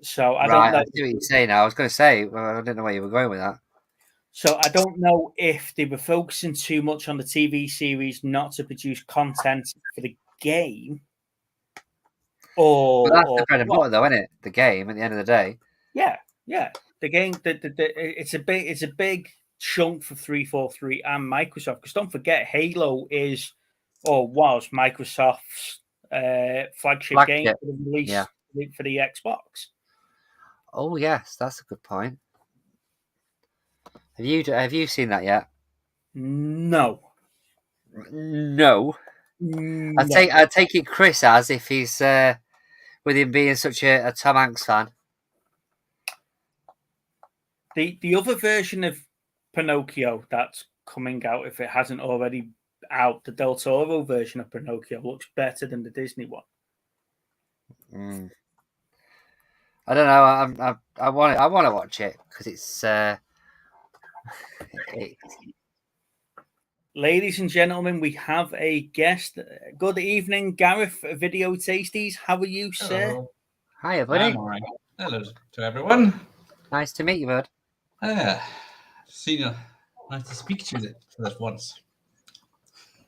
So I don't know. I see what you're saying now. I was going to say, I don't know where you were going with that. So I don't know if they were focusing too much on the TV series not to produce content for the game, or that's the bread and butter, though, isn't it? The game at the end of the day. Yeah. The game, it's a big chunk for 343 and Microsoft, because don't forget, Halo is or was Microsoft's flagship game for the release for the Xbox. Oh yes, that's a good point. Have you seen that yet? No. I take it Chris has, if he's with him being such a Tom Hanks fan. The other version of Pinocchio that's coming out, if it hasn't already out, the Del Toro version of Pinocchio looks better than the Disney one. I don't know. I want to watch it because it's. Ladies and gentlemen, we have a guest. Good evening, Gareth, Video Tasties. How are you, sir? Hello. Hi, buddy. I'm all right. Hello to everyone. Nice to meet you, bud. Seen you. Nice to speak to you this once.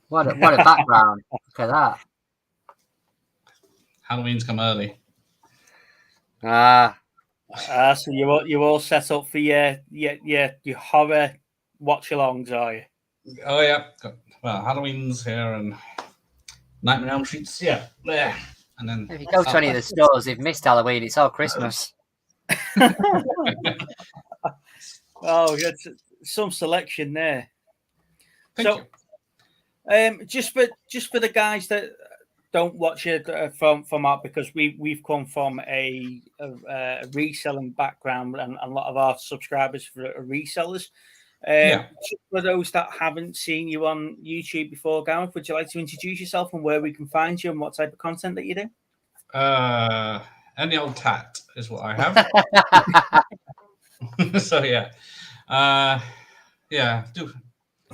What a background. Look at that. Halloween's come early. So you're all set up for your horror watch-alongs, are you? Oh yeah. Well, Halloween's here and Nightmare on Elm Street's there. And then if you go to any of the stores, they've missed Halloween. It's all Christmas. Oh, that's some selection there. Thank you. Just for the guys that don't watch it from our, because we've come from a reselling background, and a lot of our subscribers are resellers. For those that haven't seen you on YouTube before, Gareth, would you like to introduce yourself and where we can find you and what type of content that you do? Any old tat is what I have. So do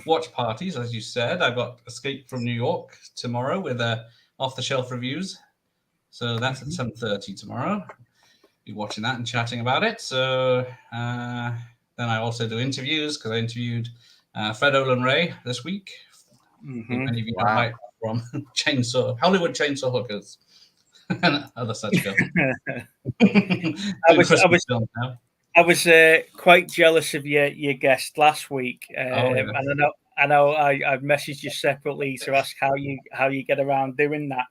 watch parties, as you said. I've got Escape from New York tomorrow with off-the-shelf reviews. So that's at 7:30 tomorrow. Be watching that and chatting about it. So then I also do interviews, because I interviewed Fred Olin Ray this week. Many of you know Mike from Hollywood Chainsaw Hookers and other such films. I was quite jealous of your guest last week, and I know I've messaged you separately to ask how you get around doing that.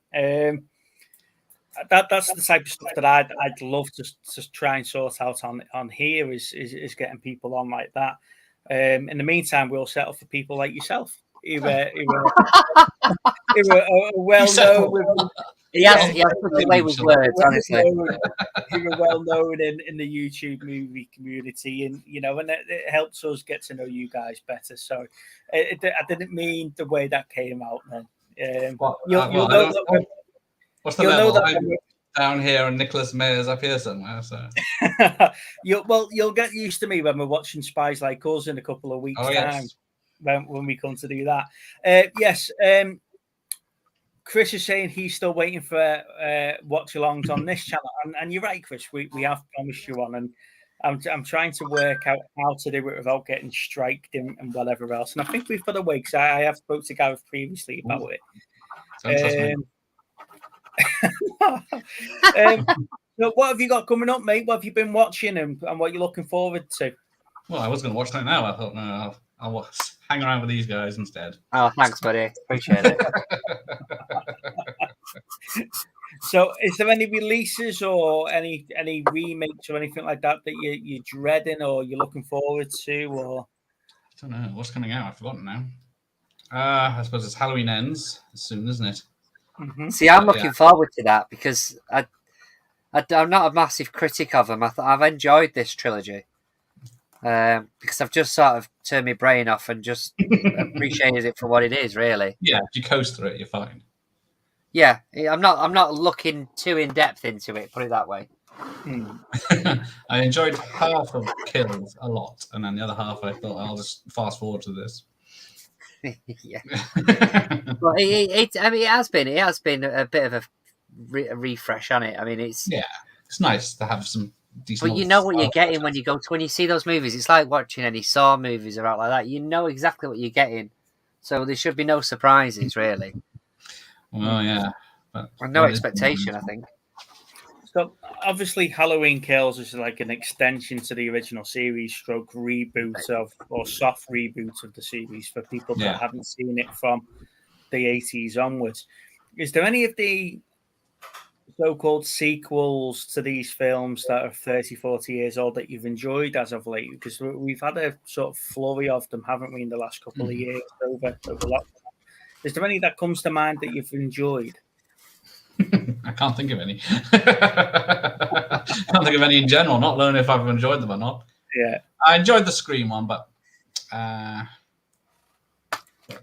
That's the type of stuff that I'd love to try and sort out on here is getting people on like that. In the meantime, we'll settle for people like yourself who were well known. He has to play with words, honestly. Who are well known in the YouTube movie community, and and it helps us get to know you guys better. So I didn't mean the way that came out, man. What's the level? I'm down here and Nicholas Mayer's up here somewhere. So you'll get used to me when we're watching Spies Like Us in a couple of weeks' time. When we come to do that. Yes. Chris is saying he's still waiting for watch-alongs on this channel, and you're right, Chris. We have promised you one, and I'm trying to work out how to do it without getting striked and whatever else. And I think we've got a way, because I have spoke to Gareth previously about it. So what have you got coming up, mate? What have you been watching, and what you're looking forward to? Well, I was going to watch that now. I thought, no, I'll hang around with these guys instead. Oh, thanks, buddy. Appreciate it. So, is there any releases or any remakes or anything like that you're dreading or you're looking forward to? Or I don't know what's coming out. I've forgotten now. I suppose it's Halloween Ends soon, isn't it? See, I'm looking forward to that, because I'm not a massive critic of them. I've enjoyed this trilogy. Because I've just sort of turned my brain off and just appreciated it for what it is, really. Yeah, if you coast through it, you're fine. Yeah, I'm not looking too in depth into it. Put it that way. I enjoyed half of Kills a lot, and then the other half I thought I'll just fast forward to this. Yeah. Well, it has been a bit of a refresh on it. I mean, it's nice to have some. But you know what you're getting when you see those movies. It's like watching any Saw movies or out like that. You know exactly what you're getting, so there should be no surprises, really. Well, yeah, and no expectation, I think. So obviously, Halloween Kills is like an extension to the original series, stroke reboot or soft reboot of the series for people that haven't seen it from the 80s onwards. Is there any of the so-called sequels to these films that are 30, 40 years old that you've enjoyed as of late? Because we've had a sort of flurry of them, haven't we, in the last couple of years over lockdown? Is there any that comes to mind that you've enjoyed? I can't think of any. I can't think of any in general, not knowing if I've enjoyed them or not. Yeah. I enjoyed the Scream one, but...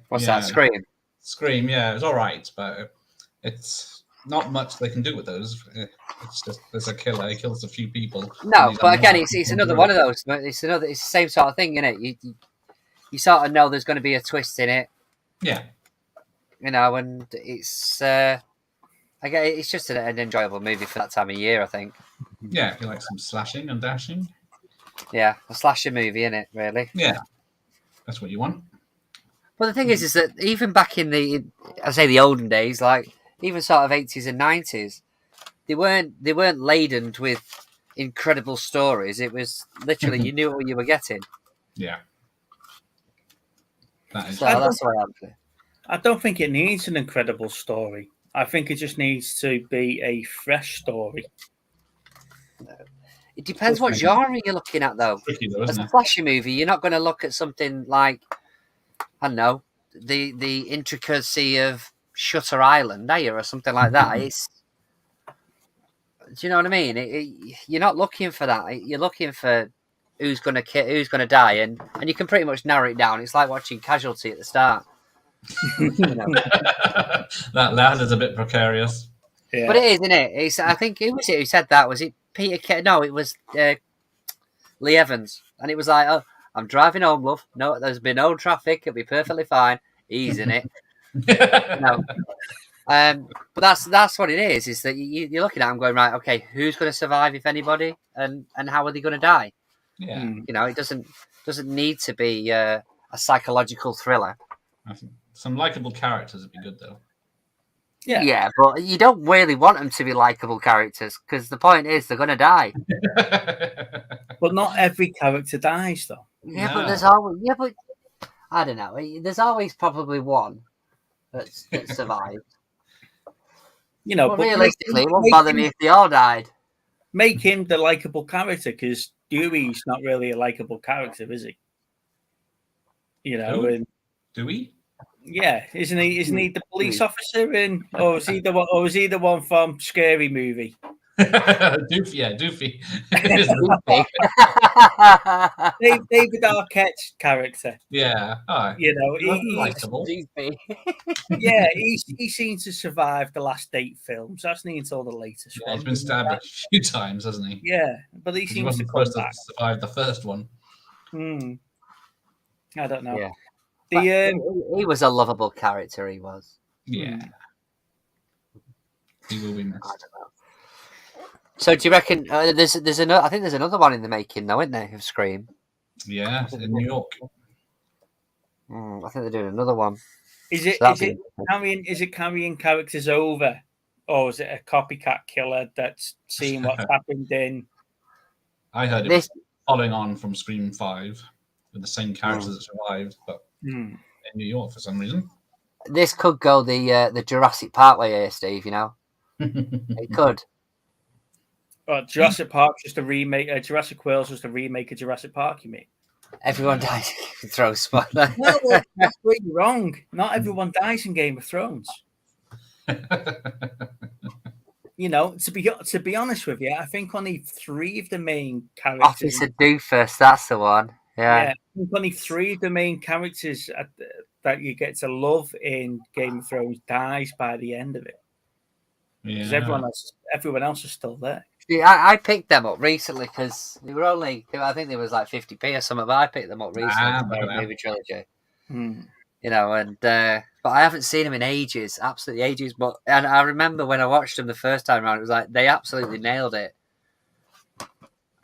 What's that, Scream? Scream, yeah, it was all right, but it's not much they can do with those. It's just there's a killer, he kills a few people. No, but again, it's another one of those. It's the same sort of thing, isn't it? You sort of know there's going to be a twist in it. Yeah. You know, and it's it's just an enjoyable movie for that time of year, I think. Yeah, if you like some slashing and dashing. Yeah, a slasher movie, isn't it, really? Yeah, that's what you want. Well, the thing is that even back in the olden days, like even sort of 80s and 90s, they weren't laden with incredible stories. It was literally you knew what you were getting. Yeah. That's the way I play. I don't think it needs an incredible story. I think it just needs to be a fresh story. It depends what genre you're looking at, though. As a flashy movie, you're not going to look at something like, I don't know, the intricacy of Shutter Island, are you, or something like that? It's, do you know what I mean? You're not looking for that. You're looking for who's gonna die, and you can pretty much narrow it down. It's like watching Casualty at the start. You know? that is a bit precarious. Yeah. But it is, isn't it? It's, I think, who was it who said that? Was it Peter? No, it was Lee Evans, and it was like, "Oh, I'm driving home, love. No, there's been no traffic. It'll be perfectly fine. He's in it." You know. But that's what it is. Is that you're looking at them going, right? Okay, who's going to survive, if anybody, and how are they going to die? Yeah. You know, it doesn't need to be a psychological thriller. I think some likable characters would be good, though. Yeah, but you don't really want them to be likable characters, because the point is they're going to die. But not every character dies, though. Yeah, No. but there's always but I don't know. There's always probably one that survived. You know, But but realistically, it won't bother me if they all died. Make him the likable character, because Dewey's not really a likable character, is he? You know, Who? and Do we? yeah, isn't he the police officer in, or is he the one from Scary Movie? Doofy, yeah, Doofy. David Arquette's character. Yeah, oh, You know, he's likable. yeah, he seems to survive the last 8 films. That's not until the latest Yeah, one. he's been stabbed a few times, hasn't he? Yeah, but he He seems to wasn't come supposed to back. survive the first one. I don't know. Yeah. The He was a lovable character. He was. Yeah. He will be missed. So do you reckon there's another? I think there's another one in the making, though, isn't there? Of Scream. Yeah, in New York. I think they're doing another one. is it So is it carrying characters over, or is it a copycat killer that's seeing what's happened in? I heard it This- was following on from Scream 5 with the same characters that survived, but in New York for some reason. This could go the Jurassic Park way here, Steve. You know, it could. Jurassic Park just a remake. Jurassic World's just a remake of Jurassic Park. You mean? Everyone dies. Throw spoiler. No, that's where you're wrong. Not everyone dies in Game of Thrones. You know, to be honest with you, I think only 3 of the main characters. Officer Doofus, that's the one. Yeah. I think only 3 of the main characters that you get to love in Game of Thrones dies by the end of it. Because everyone else is still there. Yeah, I picked them up recently because they were only, I think they was like 50p or something, but I picked them up recently for the movie trilogy. You know, and but I haven't seen them in ages, absolutely ages. And I remember when I watched them the first time around, it was like they absolutely nailed it.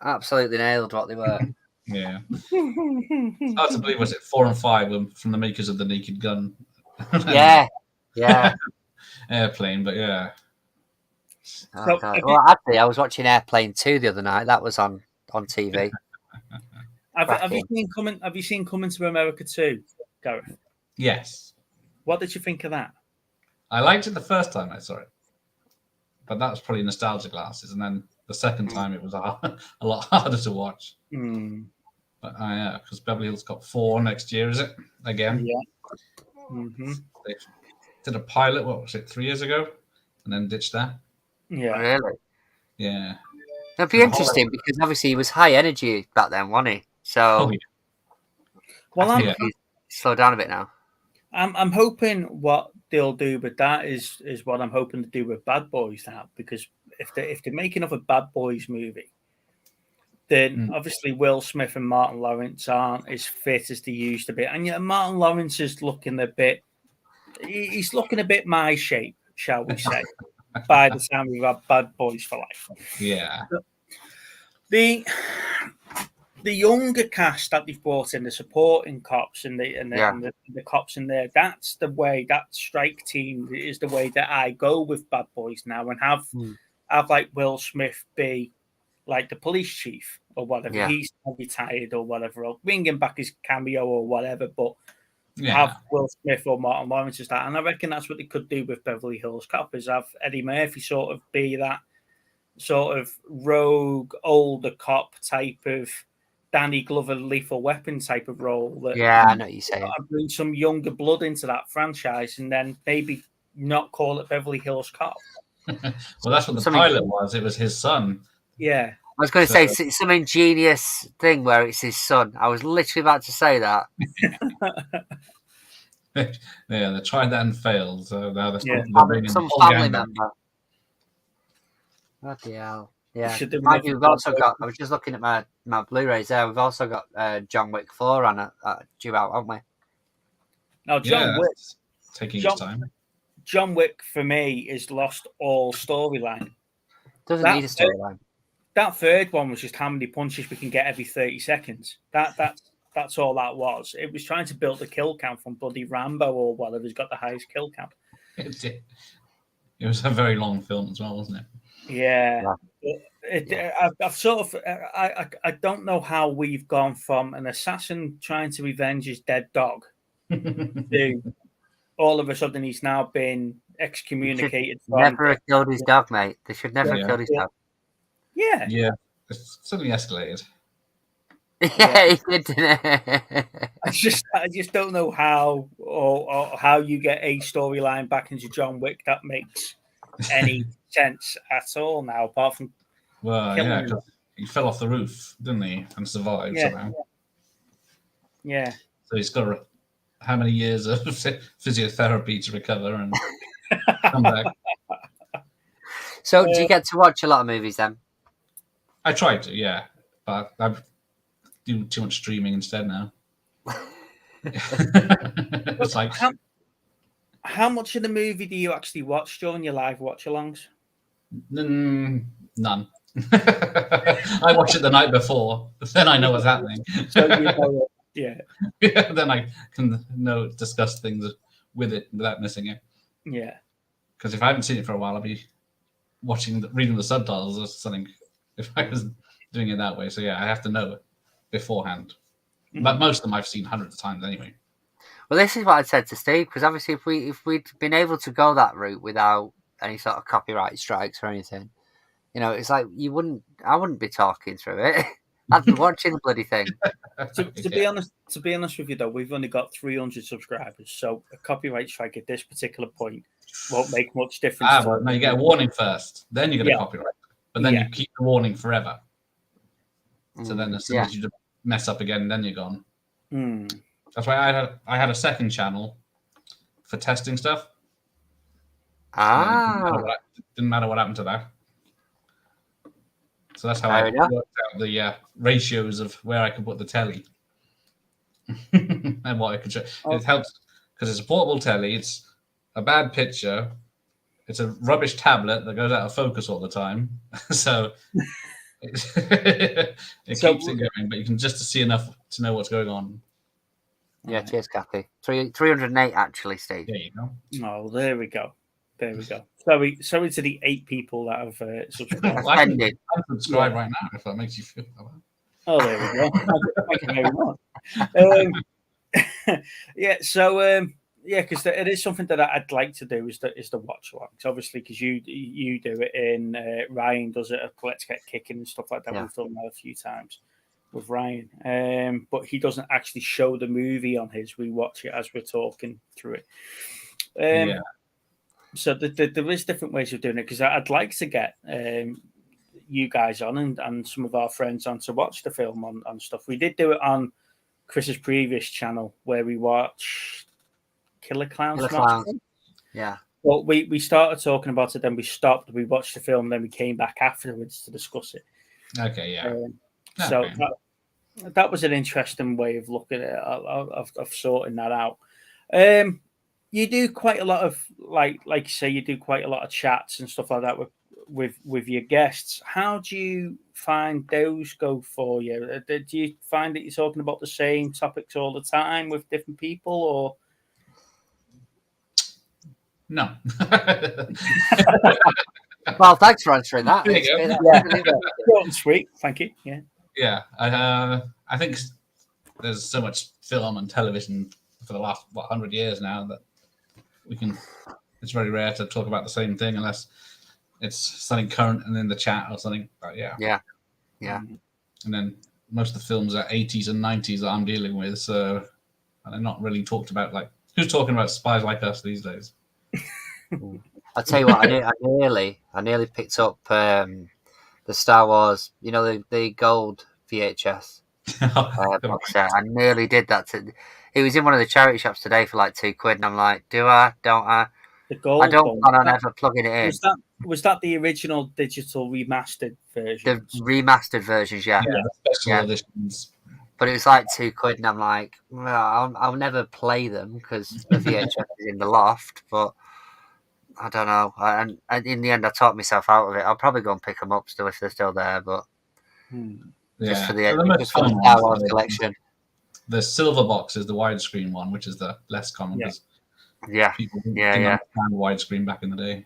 Absolutely nailed what they were. Yeah. It's hard to believe, was it 4 and 5 were from the makers of the Naked Gun? Yeah. Airplane, but yeah. Oh, well, actually, I was watching Airplane 2 the other night. That was on TV. Have you seen Coming to America 2, Gareth? Yes. What did you think of that? I liked it the first time I saw it, but that was probably nostalgia glasses. And then the second time it was a lot harder to watch. But yeah, because Beverly Hills Cop 4 next year, is it? Again. Yeah. They did a pilot, what was it, 3 years ago? And then ditched that. Yeah. Really? Yeah. It'd be interesting because obviously he was high energy back then, wasn't he? So, Well, he's slowed down a bit now. I'm hoping what they'll do with that is what I'm hoping to do with Bad Boys now, because if they're making of a Bad Boys movie, then obviously Will Smith and Martin Lawrence aren't as fit as they used to be, and yet Martin Lawrence is looking a bit. He's looking a bit my shape, shall we say? By the time we've had Bad Boys for Life. Yeah. The younger cast that they've brought in, the supporting cops and the cops in there, that's the way, that strike team is the way that I go with Bad Boys now, and have like Will Smith be like the police chief or whatever. Yeah. He's retired or whatever, or bring him back his cameo or whatever, but have Will Smith or Martin Lawrence as that. And I reckon that's what they could do with Beverly Hills Cop, is have Eddie Murphy sort of be that sort of rogue, older cop type of Danny Glover, Lethal Weapon type of role. I know what you're saying. Bring some younger blood into that franchise, and then maybe not call it Beverly Hills Cop? Well, that's what the Something- pilot was. It was his son. Yeah. I was going to say some ingenious thing where it's his son. I was literally about to say that. Yeah, they tried that and failed. So now they're Yeah. bringing Some the whole family gang back. member. Bloody hell. Yeah. Should do Mind you, another we've also one. got, I was just looking at my Blu-rays there. We've also got John Wick 4 on due out, haven't we? Now, John Yeah, Wick. that's taking John- his time. John Wick for me is lost all storyline. Doesn't That- need a storyline. That third one was just how many punches we can get every 30 seconds. That's all that was. It was trying to build a kill count from bloody Rambo or whatever's got the highest kill count. It was a very long film as well, wasn't it? Yeah. I've sort of I don't know how we've gone from an assassin trying to revenge his dead dog to all of a sudden he's now been excommunicated from Never have killed his dog, mate. They should never Yeah. have killed his dog. yeah. Yeah, it's suddenly escalated. Yeah, he did, didn't it? I just don't know how or how you get a storyline back into John Wick that makes any sense at all now, apart from Well, Killing yeah, him. 'cause he fell off the roof, didn't he, and survived Yeah. somehow. yeah. So he's got how many years of physiotherapy to recover and come back? So, do you get to watch a lot of movies then? I tried to, yeah, but I do too much streaming instead now. It's like How much of the movie do you actually watch during your live watch-alongs? none. I watch it the night before, then I know what's happening. So you know, yeah, Yeah, then I can discuss things with it without missing it. yeah. Because if I haven't seen it for a while, I'll be reading the subtitles or something. If I was doing it that way, so yeah, I have to know it beforehand. But most of them I've seen hundreds of times anyway. Well, this is what I said to Steve, because obviously if we'd been able to go that route without any sort of copyright strikes or anything, you know, it's like I wouldn't be talking through it. I'd be watching the bloody thing. To be honest with you though, we've only got 300 subscribers, so a copyright strike at this particular point won't make much difference. Well, no, you get a warning first, then you get a copyright, but then you keep the warning forever. So then as soon as you mess up again, then you're gone. That's why I had a second channel for testing stuff. Didn't matter what happened to that. So that's how I worked out the ratios of where I could put the telly and what I could show. It helps because it's a portable telly. It's a bad picture. It's a rubbish tablet that goes out of focus all the time. So it keeps it going, but you can just see enough to know what's going on. Yeah, cheers, Kathy. 308 actually, Steve. There you go. Oh, there we go. Sorry to the 8 people that have subscribed. Well, I can subscribe right now if that makes you feel better. Oh, there we go. Thank you very much. Because it is something that I'd like to do is the watch alongs. Obviously, because you do it in Ryan does it at Let's Get Kicking and stuff like that. Yeah. We've done that a few times with Ryan, but he doesn't actually show the movie on his. We watch it as we're talking through it. So there is different ways of doing it because I'd like to get you guys on and some of our friends on to watch the film on stuff. We did do it on Chris's previous channel where we watched Killer Clowns. Yeah. Well, we started talking about it, then we stopped. We watched the film, then we came back afterwards to discuss it. Okay, yeah. So that was an interesting way of looking at it, of sorting that out. You do quite a lot of like you say, you do quite a lot of chats and stuff like that with your guests. How do you find those go for you? Do you find that you're talking about the same topics all the time with different people, or no? Well, thanks for answering that. There you go. Short and sweet, thank you. Yeah. Yeah, I think there's so much film and television for the last 100 years now that it's very rare to talk about the same thing unless it's something current and in the chat or something. But yeah. And then most of the films are 80s and 90s that I'm dealing with, so and they're not really talked about. Like, who's talking about Spies Like Us these days? I'll tell you what, I nearly picked up the Star Wars, the gold VHS box set. I nearly did that. It was in one of the charity shops today for like £2, and I'm like, do I? Don't I? The I gold don't one. plan on ever plugging it in. Was that the original digital remastered version? The remastered versions, yeah. Special editions. But it was like £2, and I'm like, well, I'll never play them because the VHS is in the loft. But I don't know. And in the end, I talked myself out of it. I'll probably go and pick them up still if they're still there. But just for the Star Wars collection. The silver box is the widescreen one, which is the less common because people didn't understand widescreen back in the day.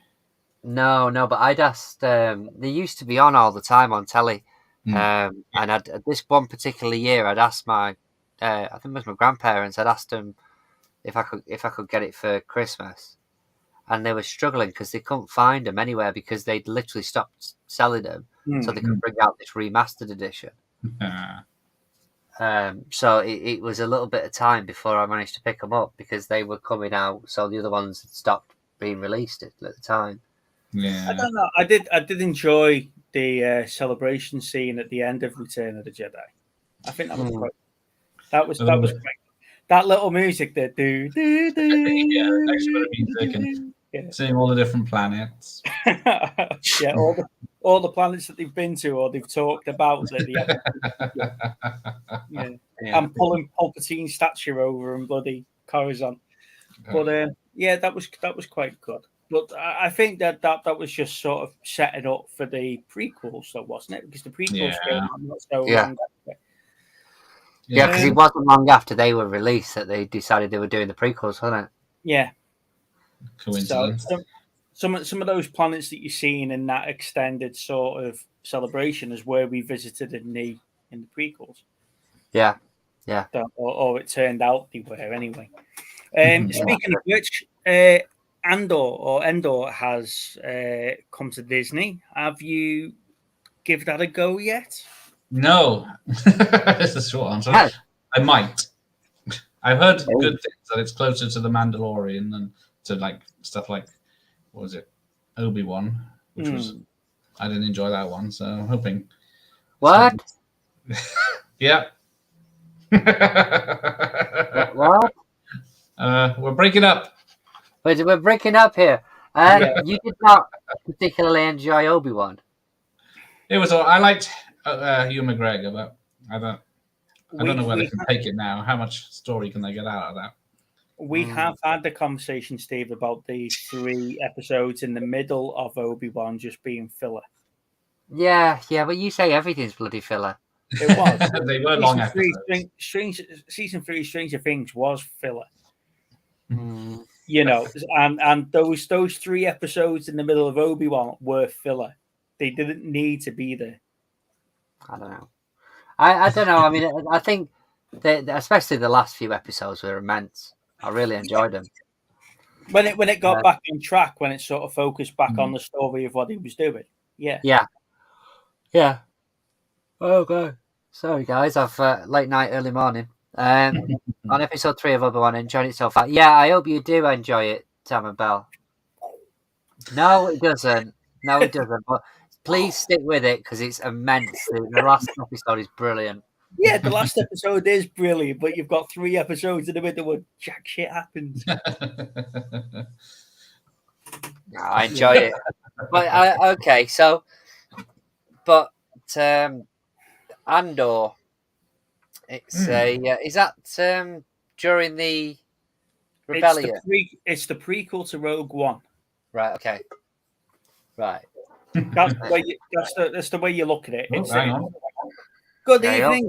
No, but I'd asked. They used to be on all the time on telly, and this one particular year, I'd asked my, I think it was my grandparents. I'd asked them if I could get it for Christmas, and they were struggling because they couldn't find them anywhere because they'd literally stopped selling them, so they could bring out this remastered edition. So it was a little bit of time before I managed to pick them up because they were coming out. So the other ones had stopped being released at the time. Yeah, I don't know. I did enjoy the celebration scene at the end of Return of the Jedi. I think that was great. That was great. That little music that seeing all the different planets. all the planets that they've been to or they've talked about. And pulling Palpatine's statue over and bloody Coruscant. But that was quite good. But I think that was just sort of setting up for the prequels, though, wasn't it? Because the prequels came out not so long after. Yeah, because it wasn't long after they were released that they decided they were doing the prequels, wasn't it? Yeah. Coincidence. So some of those planets that you're seeing in that extended sort of celebration is where we visited in the prequels. Yeah. Or it turned out they were anyway. Speaking of which, Endor has come to Disney. Have you give that a go yet? No. It's a short answer. No. I might. I've heard good things that it's closer to the Mandalorian than to like stuff like what was it? Obi-Wan, which was I didn't enjoy that one, so I'm hoping. What? Yeah. What? We're breaking up. We're breaking up here. You did not particularly enjoy Obi-Wan. It was. I liked Hugh McGregor, but I don't know where they can take it now. How much story can they get out of that? We have had the conversation, Steve, about these 3 episodes in the middle of Obi-Wan just being filler. Yeah, but you say everything's bloody filler. It was. They were long episodes. Season 3, Stranger Things was filler. And those 3 episodes in the middle of Obi-Wan were filler. They didn't need to be there. I don't know. I don't know. I mean, I think especially the last few episodes were immense. I really enjoyed them. When it got back on track, when it sort of focused back on the story of what he was doing. Yeah. Oh god. Sorry guys, I've late night, early morning. On episode 3 of Obi-Wan, enjoyed it so far. Yeah, I hope you do enjoy it, Tam and Bell. No, it doesn't. But please stick with it because it's immense. The last episode is brilliant. Yeah, the last episode is brilliant, but you've got 3 episodes in the middle where jack shit happens. I enjoy it. But okay, so Andor, it's is that during the rebellion? It's the prequel to Rogue One. Right. Okay. Right. That's the way you look at it. Good evening.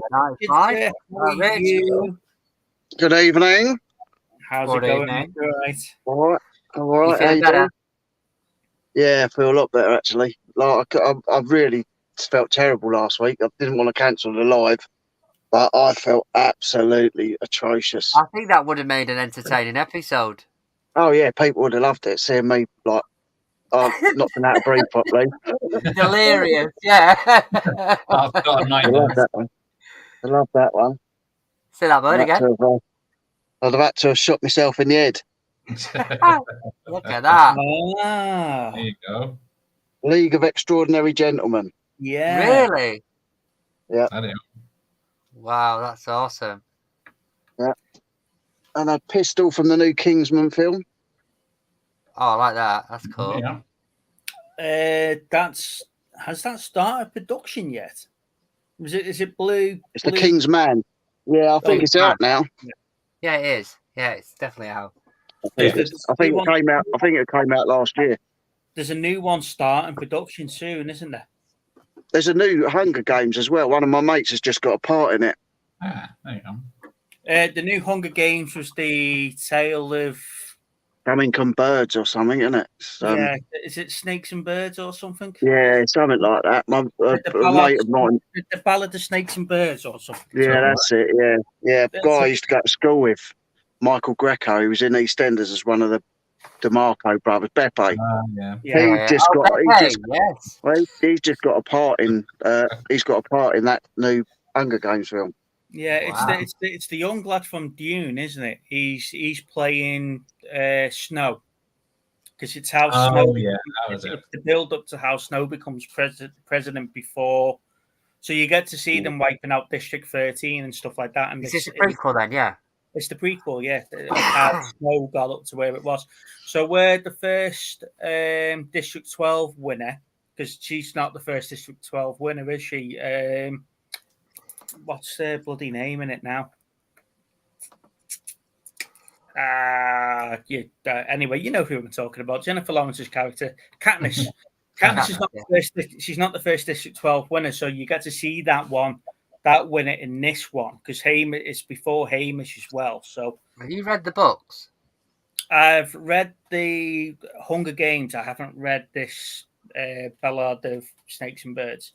Good evening. How's it going? All right. How you doing? Yeah, I feel a lot better actually. Like I really felt terrible last week. I didn't want to cancel the live, but I felt absolutely atrocious. I think that would have made an entertaining episode. Oh yeah, people would have loved it. Seeing me like not been able to breathe properly. Delirious, yeah. I love that one. Say that word again. I'd have had to have shot myself in the head. Look at that. Ah, There you go. League of Extraordinary Gentlemen. yeah. Really? I don't know. Wow, that's awesome. And a pistol from the new Kingsman film. Oh, I like that. That's cool. Yeah. Has that started production yet? Is it Blue? It's the King's Man. Yeah, I think it's out now. Yeah, it is. Yeah, it's definitely out. I think it came out. I think it came out last year. There's a new one starting production soon, isn't there? There's a new Hunger Games as well. One of my mates has just got a part in it. Ah, there you go. The new Hunger Games was the tale of Flamington Birds or something, isn't it? is it Snakes and Birds or something? Yeah, something like that. My The mate of mine. The Ballad of Snakes and Birds or something. Yeah, that's it. Yeah. That's Guy I it. used to go to school with, Michael Greco. He was in EastEnders as one of the DeMarco brothers, Beppe. Yeah. Yeah, He's just got a part in. He's got a part in that new Hunger Games film. Yeah, Wow. it's the young lad from Dune, isn't it? He's playing Snow because it's how Snow. Yeah, that was it. It's the build up to how Snow becomes president before. So you get to see them wiping out District 13 and stuff like that. And Is this a prequel then? Yeah. It's the prequel, yeah. How Snow got up to where it was. So we're the first District 12 winner, because she's not the first District 12 winner, is she? What's their bloody name in it now? Anyway, you know who I'm talking about. Jennifer Lawrence's character, Katniss. Katniss is not the first. She's not the first District 12 winner, so you get to see that winner in this one, because Hamish is before Hamish as well. So have you read the books? I've read the Hunger Games. I haven't read this Ballad of Snakes and Birds.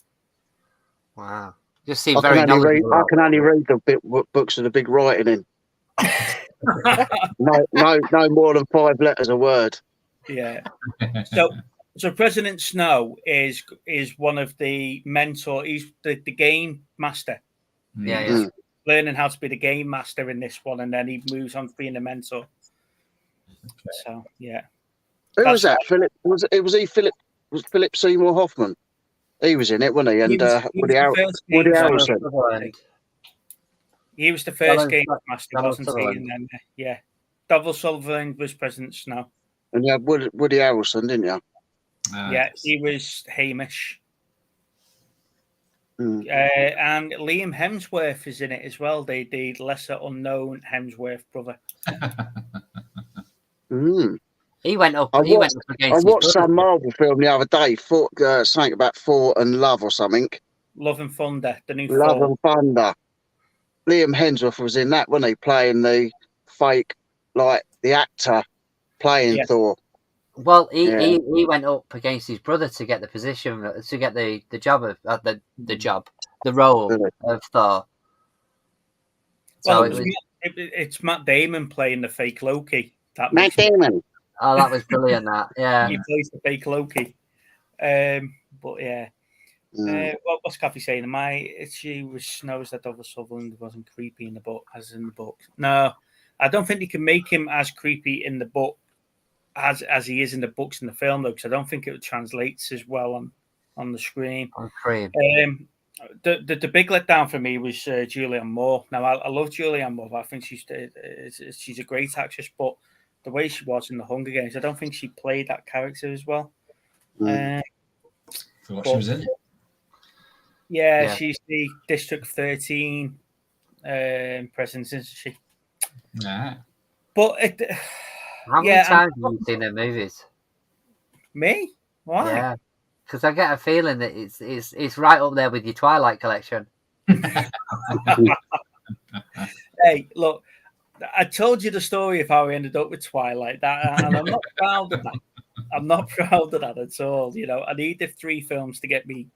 Wow. Just seem I very knowledgeable. I can only read the books with the big writing in. no more than 5 letters a word. Yeah. So President Snow is one of the mentor. He's the game master. Yeah. Learning how to be the game master in this one, and then he moves on to being a mentor. Okay. So yeah. Who was that? Philip? Was Philip Seymour Hoffman? He was in it, wasn't he? And Woody Harrelson. He was the first game master, wasn't he? And then Donald Sullivan was President Snow. And you had Woody Harrelson, didn't you? Yeah, he was Hamish. And Liam Hemsworth is in it as well. The lesser unknown Hemsworth brother. He went up. I watched some Marvel film the other day, something about Thor and Love or something. Love and Thunder, the new Love and Thunder. Liam Hemsworth was in that, wasn't he? Playing the fake, like the actor playing Thor. Well, he went up against his brother to get the position, to get the job of the role of Thor. So well, it's Matt Damon playing the fake Loki. Matt Damon. Oh, that was brilliant! That he plays the fake Loki. But yeah, what's Kathy saying? She was Snows that Donald Sutherland wasn't creepy in the book, as in the book. No, I don't think they can make him as creepy in the book as he is in the books in the film, though, because I don't think it translates as well on the screen. The big letdown for me was Julianne Moore. Now I love Julianne Moore. I think she's a great actress, but the way she was in the Hunger Games, I don't think she played that character as well. For what she was in? Yeah, she's the District 13 president, isn't she? Nah. But how many times have you seen their movies? Me? Why? Yeah, because I get a feeling that it's right up there with your Twilight collection. Hey, look, I told you the story of how we ended up with Twilight, and I'm not proud of that. I'm not proud of that at all. You know, I needed 3 films to get me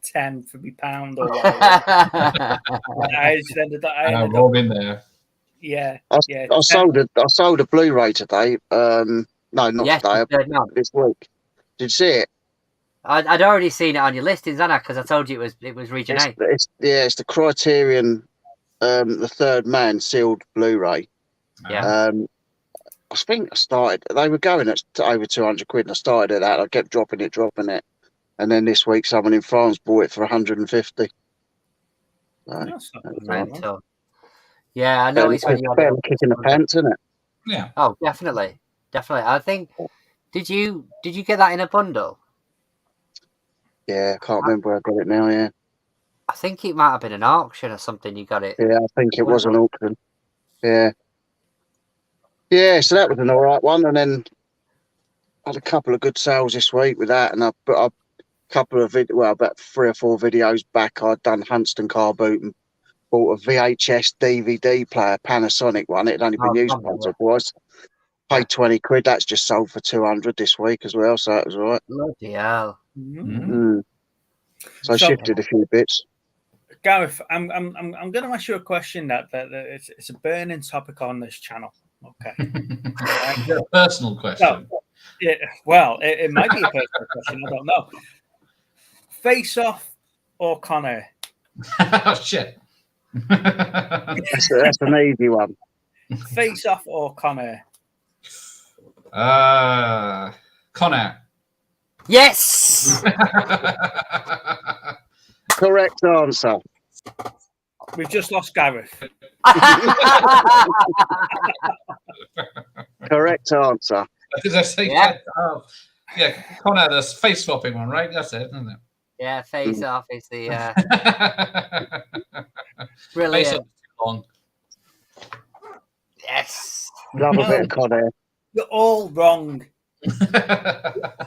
10 for me pound or whatever. I just ended up. I've all been there. Yeah, I sold a Blu-ray today. No, not today. This week. Did you see it? I'd already seen it on your listings, hadn't I? Because I told you it was Region 8. It's the Criterion, the Third Man sealed Blu-ray. Yeah. I think I started. They were going at over 200 quid, and I started at that. I kept dropping it, and then this week someone in France bought it for 150. So, That's not that's bad. Mental. Yeah, I know it's when you're barely kicking the pants, isn't it? Yeah. Oh, definitely. I think. Did you get that in a bundle? Yeah, I can't remember where I got it now. Yeah, I think it might have been an auction or something. You got it. yeah, I think it was an auction. Yeah, yeah. So that was an all right one, and then I had a couple of good sales this week with that, and I put a couple of about 3 or 4 videos back. I'd done Huntston Car Boot and bought a VHS DVD player, Panasonic one. It had only been used once or twice. Paid 20 quid. That's just sold for 200 this week as well, so that was all right. Bloody hell. So I shifted a few bits. Gareth, I'm going to ask you a question that it's a burning topic on this channel. Okay. A personal question. No, it might be a personal question. I don't know. Face Off or Con Air? Oh shit. That's an easy one. Face Off or Con Air? Con Air. Yes. Correct answer. We've just lost Gareth. Correct answer. Did I say Yeah. yeah, Con Air, the face swapping one, right? That's it, isn't it? Yeah, Face Off is the Face brilliant. Off is too long. Yes. Love a bit of Con Air. You're all wrong.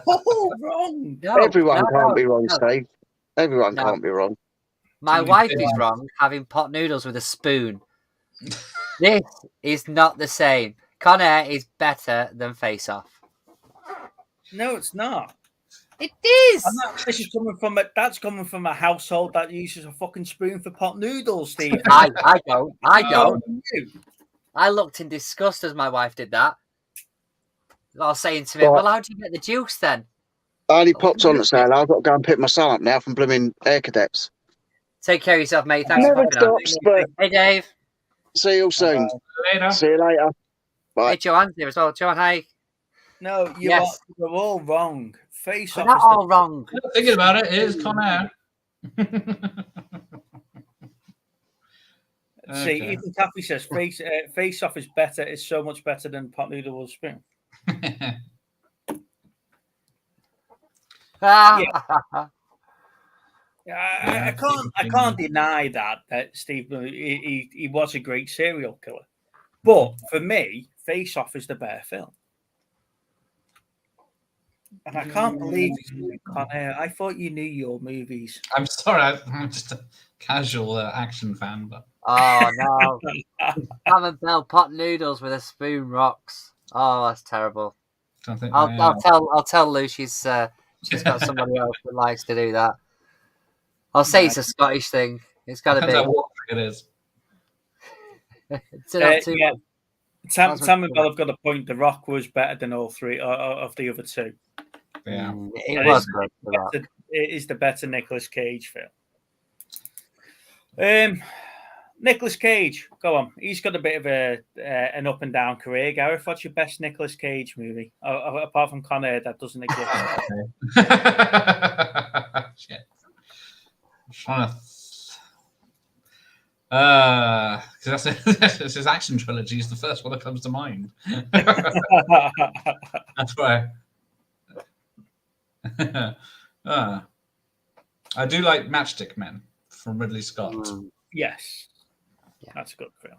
All wrong. No, Everyone can't be wrong, no. Steve. Everyone No. can't be wrong. My wife is wrong having pot noodles with a spoon. This is not the same. Con Air is better than Face Off. No, it's not. It is. This is coming from a household that uses a fucking spoon for pot noodles, Steve. I don't. I don't. You. I looked in disgust as my wife did that. I was saying to me, well, how do you get the juice then? I only popped on the sale. I've got to go and pick my son up now from blooming Air Cadets. Take care of yourself, mate. Thanks for Never popping on. stops, but Hey, Dave. see you soon. Later. See you later. Bye. Hey, Joanne's here as well. Joanne, hi. No, you're all wrong. Face We're Off. not all wrong. Thinking about it, it is Con Air. See, Okay. Ethan Taffy says Face Off is better. It's so much better than pot noodle with a spoon. I can't deny that Steve he was a great serial killer, but for me, Face Off is the better film. And I can't believe he's doing Con Air. I thought you knew your movies. I'm sorry, I'm just a casual action fan, but Oh, no. Ham and Bell pot noodles with a spoon rocks. Oh, that's terrible. I think I'll tell Lou she's got somebody else that likes to do that. I'll say it's a Scottish thing. It's got to depends how be. watery it is. It's not too Yeah. much. Sam and Bell have got a point. The Rock was better than all three of the other two. Yeah. It was good. The Rock. It is the better Nicolas Cage film. Nicolas Cage, go on. He's got a bit of an up and down career. Gareth, what's your best Nicolas Cage movie apart from Con Air that doesn't exist? Shit. I'm trying to. Because that's his action trilogy is the first one that comes to mind. That's why. I do like Matchstick Men from Ridley Scott. Yes. Yeah. That's a good film.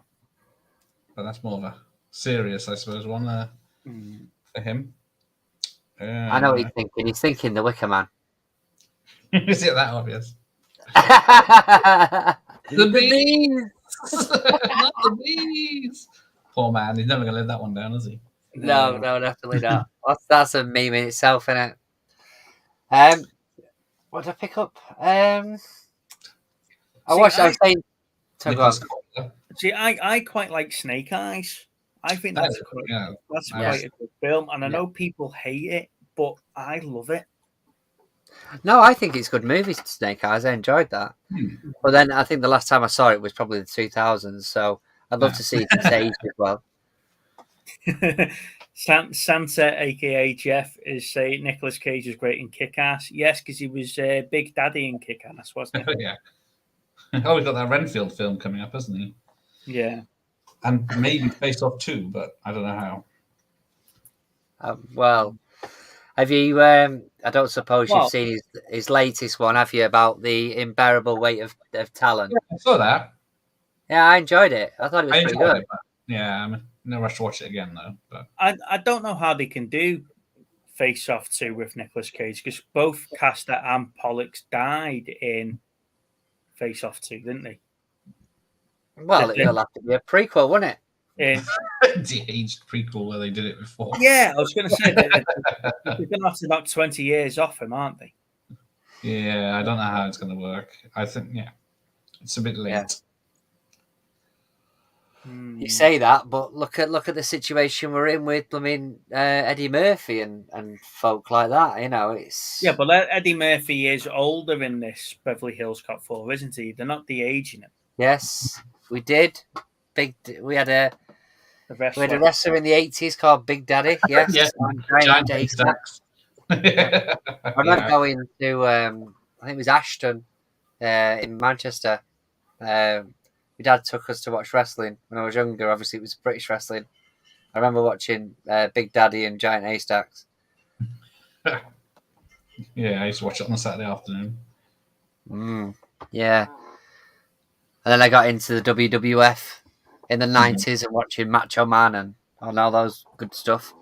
But that's more of a serious, I suppose, one for him. I know what he's thinking. He's thinking The Wicker Man. Is it that obvious? The bees. Not the bees. Poor man. He's never going to live that one down, is he? No, definitely not. That's a meme in itself, isn't it? What did I pick up? I was saying. See, I quite like Snake Eyes. I think that's quite a good film, and I know people hate it, but I love it. No, I think it's a good movie, Snake Eyes. I enjoyed that. But then I think the last time I saw it was probably the 2000s, so I'd love to see it aged as well. Santa, aka Jeff, is saying Nicolas Cage is great in Kick-Ass. Yes, because he was Big Daddy in Kick-Ass, wasn't he? Yeah. Oh, we've got that Renfield film coming up, hasn't he? Yeah. And maybe Face Off 2, but I don't know how. Well, have you? I don't suppose you've seen his latest one, have you? About the unbearable weight of talent. Yeah, I saw that. Yeah, I enjoyed it. I thought it was pretty good. Yeah, I'm in no rush to watch it again though. But I don't know how they can do Face Off 2 with Nicolas Cage, because both Castor and Pollux died in Face Off 2, didn't they? Well, it'll have to be a prequel, won't it? The aged prequel where they did it before. Yeah, I was going to say that they're going to have to knock 20 years off him, aren't they? Yeah, I don't know how it's going to work. I think, it's a bit late. Yeah. You say that, but look at the situation we're in with, Eddie Murphy and folk like that. You know, it's but Eddie Murphy is older in this Beverly Hills Cop 4, isn't he? They're not de-aging him. Yes, we did. We had a wrestler in the 80s called Big Daddy. Yes, Giant Haystacks. I remember going to I think it was Ashton in Manchester. My dad took us to watch wrestling when I was younger. Obviously, it was British wrestling. I remember watching Big Daddy and Giant Haystacks. Yeah, I used to watch it on a Saturday afternoon. Yeah. And then I got into the WWF in the 90s and watching Macho Man and all those good stuff.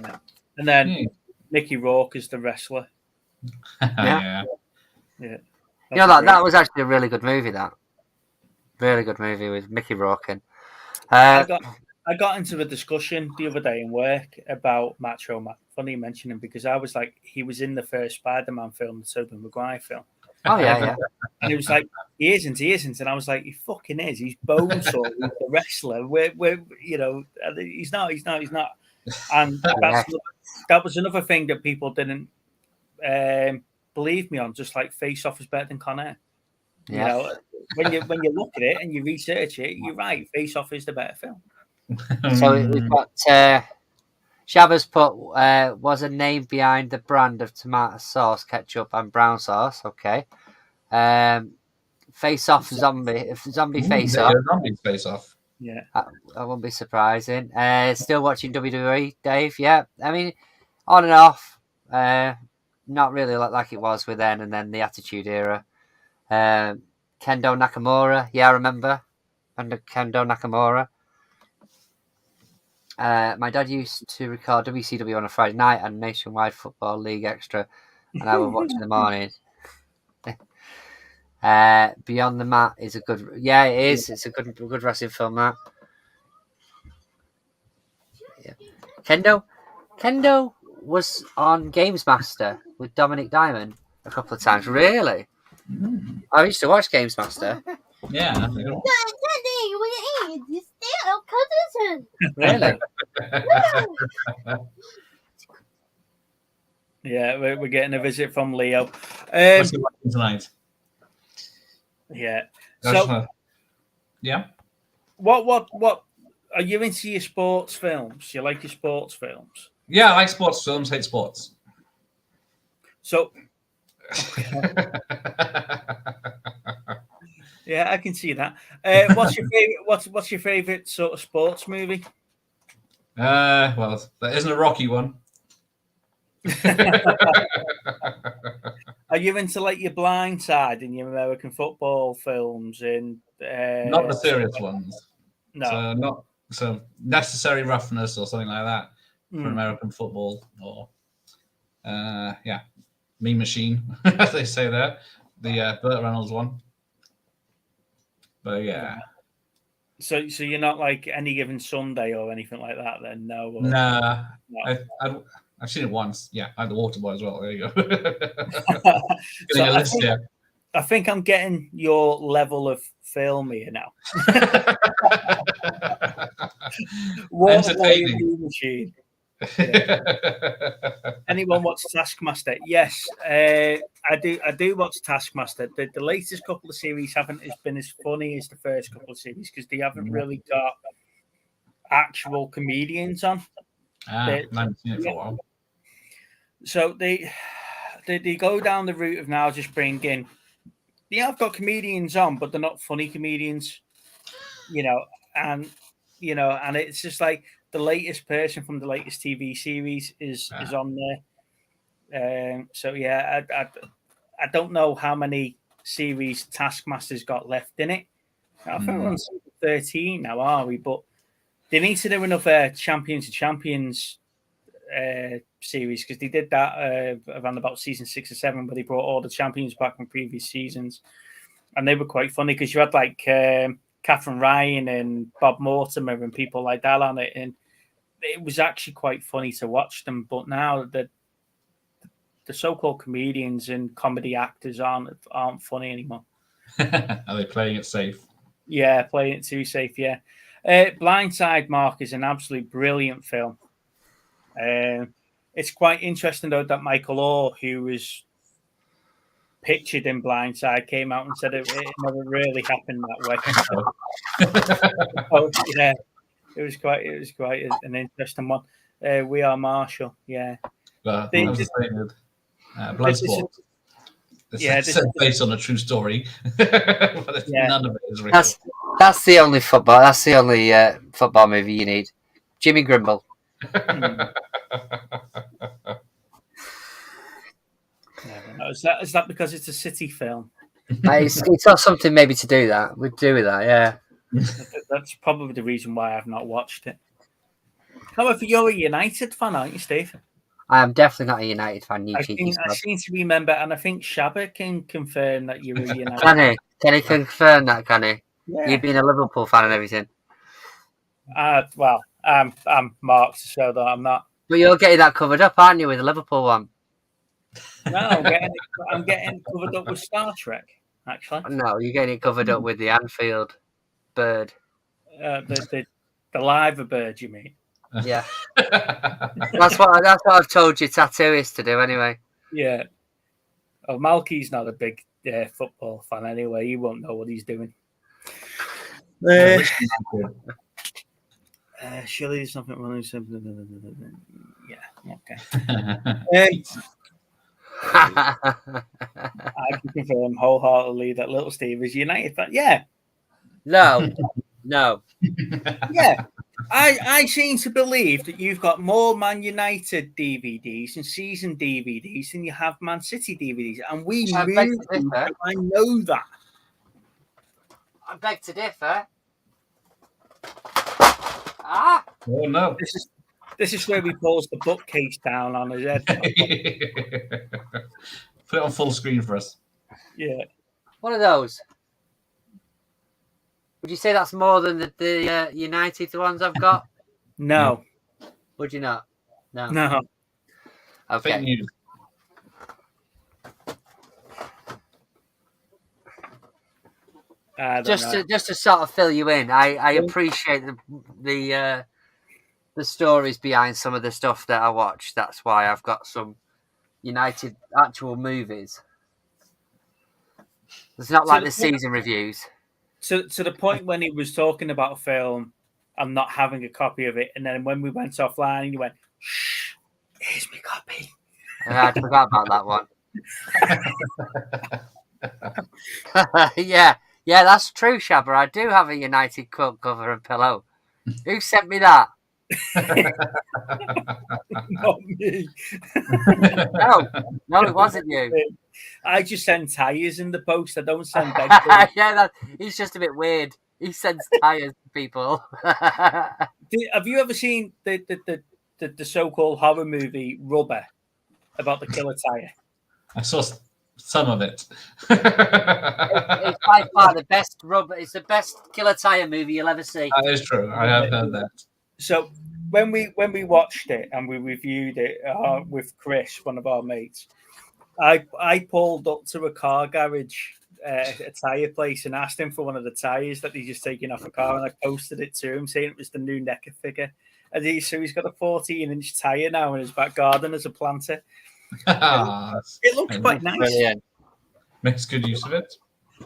Yeah. And then Mickey Rourke is the wrestler. Yeah. You know, that was actually a really good movie, that. Really good movie with Mickey Rourke. I got into a discussion the other day in work about Macho Man. Funny you mention him, because I was like, he was in the first Spider-Man film, the Tobey Maguire film. Oh, yeah. And he was like, he isn't. And I was like, he fucking is. He's Bonesaw. He's the wrestler. He's not. And that was another thing that people didn't believe me on. Just like Face Off is better than Con Air. You know, when you look at it and you research it, you're right. Face Off is the better film. So we've got Shabba's put was a name behind the brand of tomato sauce, ketchup, and brown sauce. Okay. Face Off zombie Face Off. Zombie Face Off. Yeah. That won't be surprising. Still watching WWE, Dave? Yeah. I mean, on and off. Not really like it was with then and then the Attitude Era. Kendo Nakamura. Yeah, I remember. Under Kendo Nakamura. My dad used to record WCW on a Friday night and Nationwide Football League Extra, and I would watch in the morning. Beyond the Mat is a good. Yeah, it is. It's a good wrestling film. That. Yeah. Kendo was on Games Master with Dominic Diamond a couple of times. Really? I used to watch Games Master. Yeah. Really? Yeah, we're getting a visit from Leo. What's he watching tonight? Yeah. So, yeah. What are you into your sports films? You like your sports films? Yeah, I like sports films. Hate sports. So. Yeah, I can see that. What's your favorite? What's your favorite sort of sports movie? Well, that isn't a Rocky one. Are you into like your Blind Side and your American football films and not the serious ones? No, so Necessary Roughness or something like that for American football, or Mean Machine, as they say there, the Burt Reynolds one. But yeah. So you're not like Any Given Sunday or anything like that, then? No. Nah. No. I've seen it once. Yeah, I had the Waterboy as well. There you go. I think I'm getting your level of film here now. Entertaining. Machine. Yeah. Anyone watch Taskmaster? Yes, I do watch Taskmaster. The latest couple of series haven't been as funny as the first couple of series because they haven't really got actual comedians on. I haven't seen it for a while. So they go down the route of now just bringing. They have got comedians on, but they're not funny comedians, and it's just like the latest person from the latest TV series is on there. So yeah, I don't know how many series Taskmaster's got left in it. I think we're on 13 now, are we? But they need to do another Champions of Champions series, because they did that around about season 6 or 7, where they brought all the champions back from previous seasons, and they were quite funny because you had like Catherine Ryan and Bob Mortimer and people like that on it, and it was actually quite funny to watch them. But now the so-called comedians and comedy actors aren't funny anymore. Are they playing it safe? Yeah, playing it too safe. Yeah. Blindside, Mark, is an absolutely brilliant film. It's quite interesting though that Michael Orr, who was pictured in Blindside, came out and said it never really happened that way. Oh, yeah, it was quite an interesting one. We Are Marshall. Yeah. That was the same with Bloodsport. It's based on a true story, but none of it is real. That's the only football. That's the only football movie you need. Jimmy Grimble. Is that because it's a City film? It's not something maybe to do that. We'd do with that, yeah. That's probably the reason why I've not watched it. However, you're a United fan, aren't you, Stephen? I am definitely not a United fan. I seem to remember, and I think Shabba can confirm that you're a United fan. Can he confirm that, can he? Yeah. You've been a Liverpool fan and everything. Well, I'm marked to show that I'm not. But you're getting that covered up, aren't you, with the Liverpool one? No, I'm getting covered up with Star Trek, actually. No, you're getting it covered up with the Anfield bird. The liver bird, you mean? Yeah. That's what I've told your tattooist to do anyway. Yeah. Oh, Malky's not a big football fan anyway. He won't know what he's doing. Surely there's something wrong. Yeah, okay. I can confirm wholeheartedly that Little Steve is United fan. Yeah. No. Yeah. I seem to believe that you've got more Man United DVDs and season DVDs than you have Man City DVDs. And I know that. I beg to differ. Oh no! This is where we pulls the bookcase down on his head. Put it on full screen for us. Yeah. What are those? Would you say that's more than the United ones I've got? No. Would you not? No. Okay. Fake news. Just to sort of fill you in, I appreciate the stories behind some of the stuff that I watch. That's why I've got some United actual movies. It's not like the season reviews. So to the point when he was talking about a film and not having a copy of it, and then when we went offline, he went, "Shh, here's my copy." I forgot about that one. Yeah, that's true, Shabba. I do have a United quilt cover and pillow. Who sent me that? Not me. No, it wasn't you. I just send tires in the post. I don't send bed. Yeah, he's just a bit weird. He sends tires to people. Have you ever seen the so-called horror movie Rubber about the killer tire? I saw some of it. It's by far the best Rubber. It's the best killer tire movie you'll ever see. That is true. I have heard that. So when we watched it and we reviewed it with Chris, one of our mates, I pulled up to a car garage, a tyre place, and asked him for one of the tyres that he's just taken off a car, and I posted it to him saying it was the new Necker figure. And he's got a 14-inch tyre now in his back garden as a planter. It looks quite nice. Brilliant. Makes good use of it.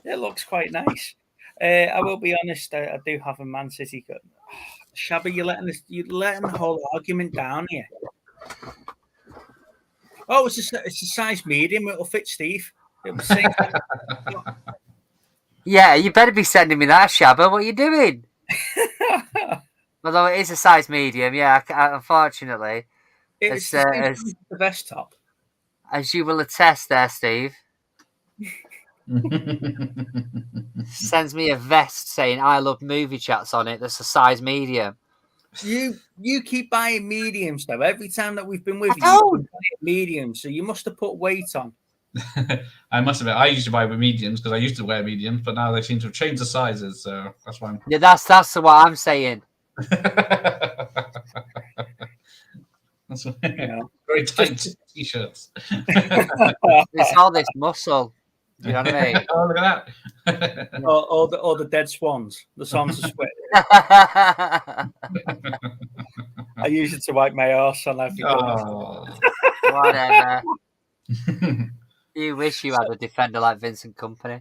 It looks quite nice. I will be honest, I do have a Man City. Shabba, you're letting the whole argument down here. Oh, it's a size medium. It'll fit Steve. It'll be safe. Yeah, you better be sending me that, Shabba. What are you doing? Although it is a size medium, yeah. Unfortunately, It's the vest top. As you will attest, there, Steve. Sends me a vest saying "I love movie chats" on it. That's a size medium. You keep buying mediums though. Every time that we've been with you, you've been buying mediums. So you must have put weight on. I must admit, I used to buy with mediums because I used to wear mediums, but now they seem to have changed the sizes. So that's why. Yeah, that's what I'm saying. That's very tight t-shirts. It's all this muscle. You know what I mean? Oh, look at that! all the dead swans. The swans are sweat. I use it to wipe my arse on every Whatever. You wish you had a defender like Vincent Company.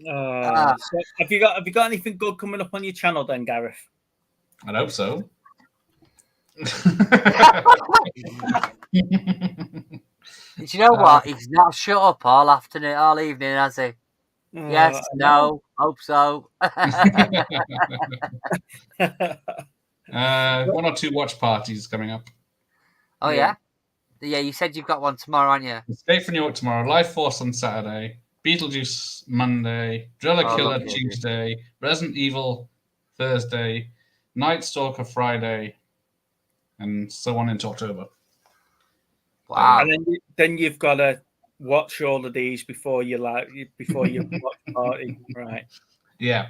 So have you got anything good coming up on your channel then, Gareth? I hope so. Do you know what? He's not shut up all afternoon, all evening, has he? Yes, no, hope so. 1 or 2 watch parties coming up. Oh, yeah? Yeah, you said you've got one tomorrow, aren't you? Escape from New York tomorrow, Life Force on Saturday, Beetlejuice Monday, Driller Killer Tuesday, Resident Evil Thursday, Night Stalker Friday, and so on into October. Wow. And then you've got to watch all of these before you watch party, right? Yeah.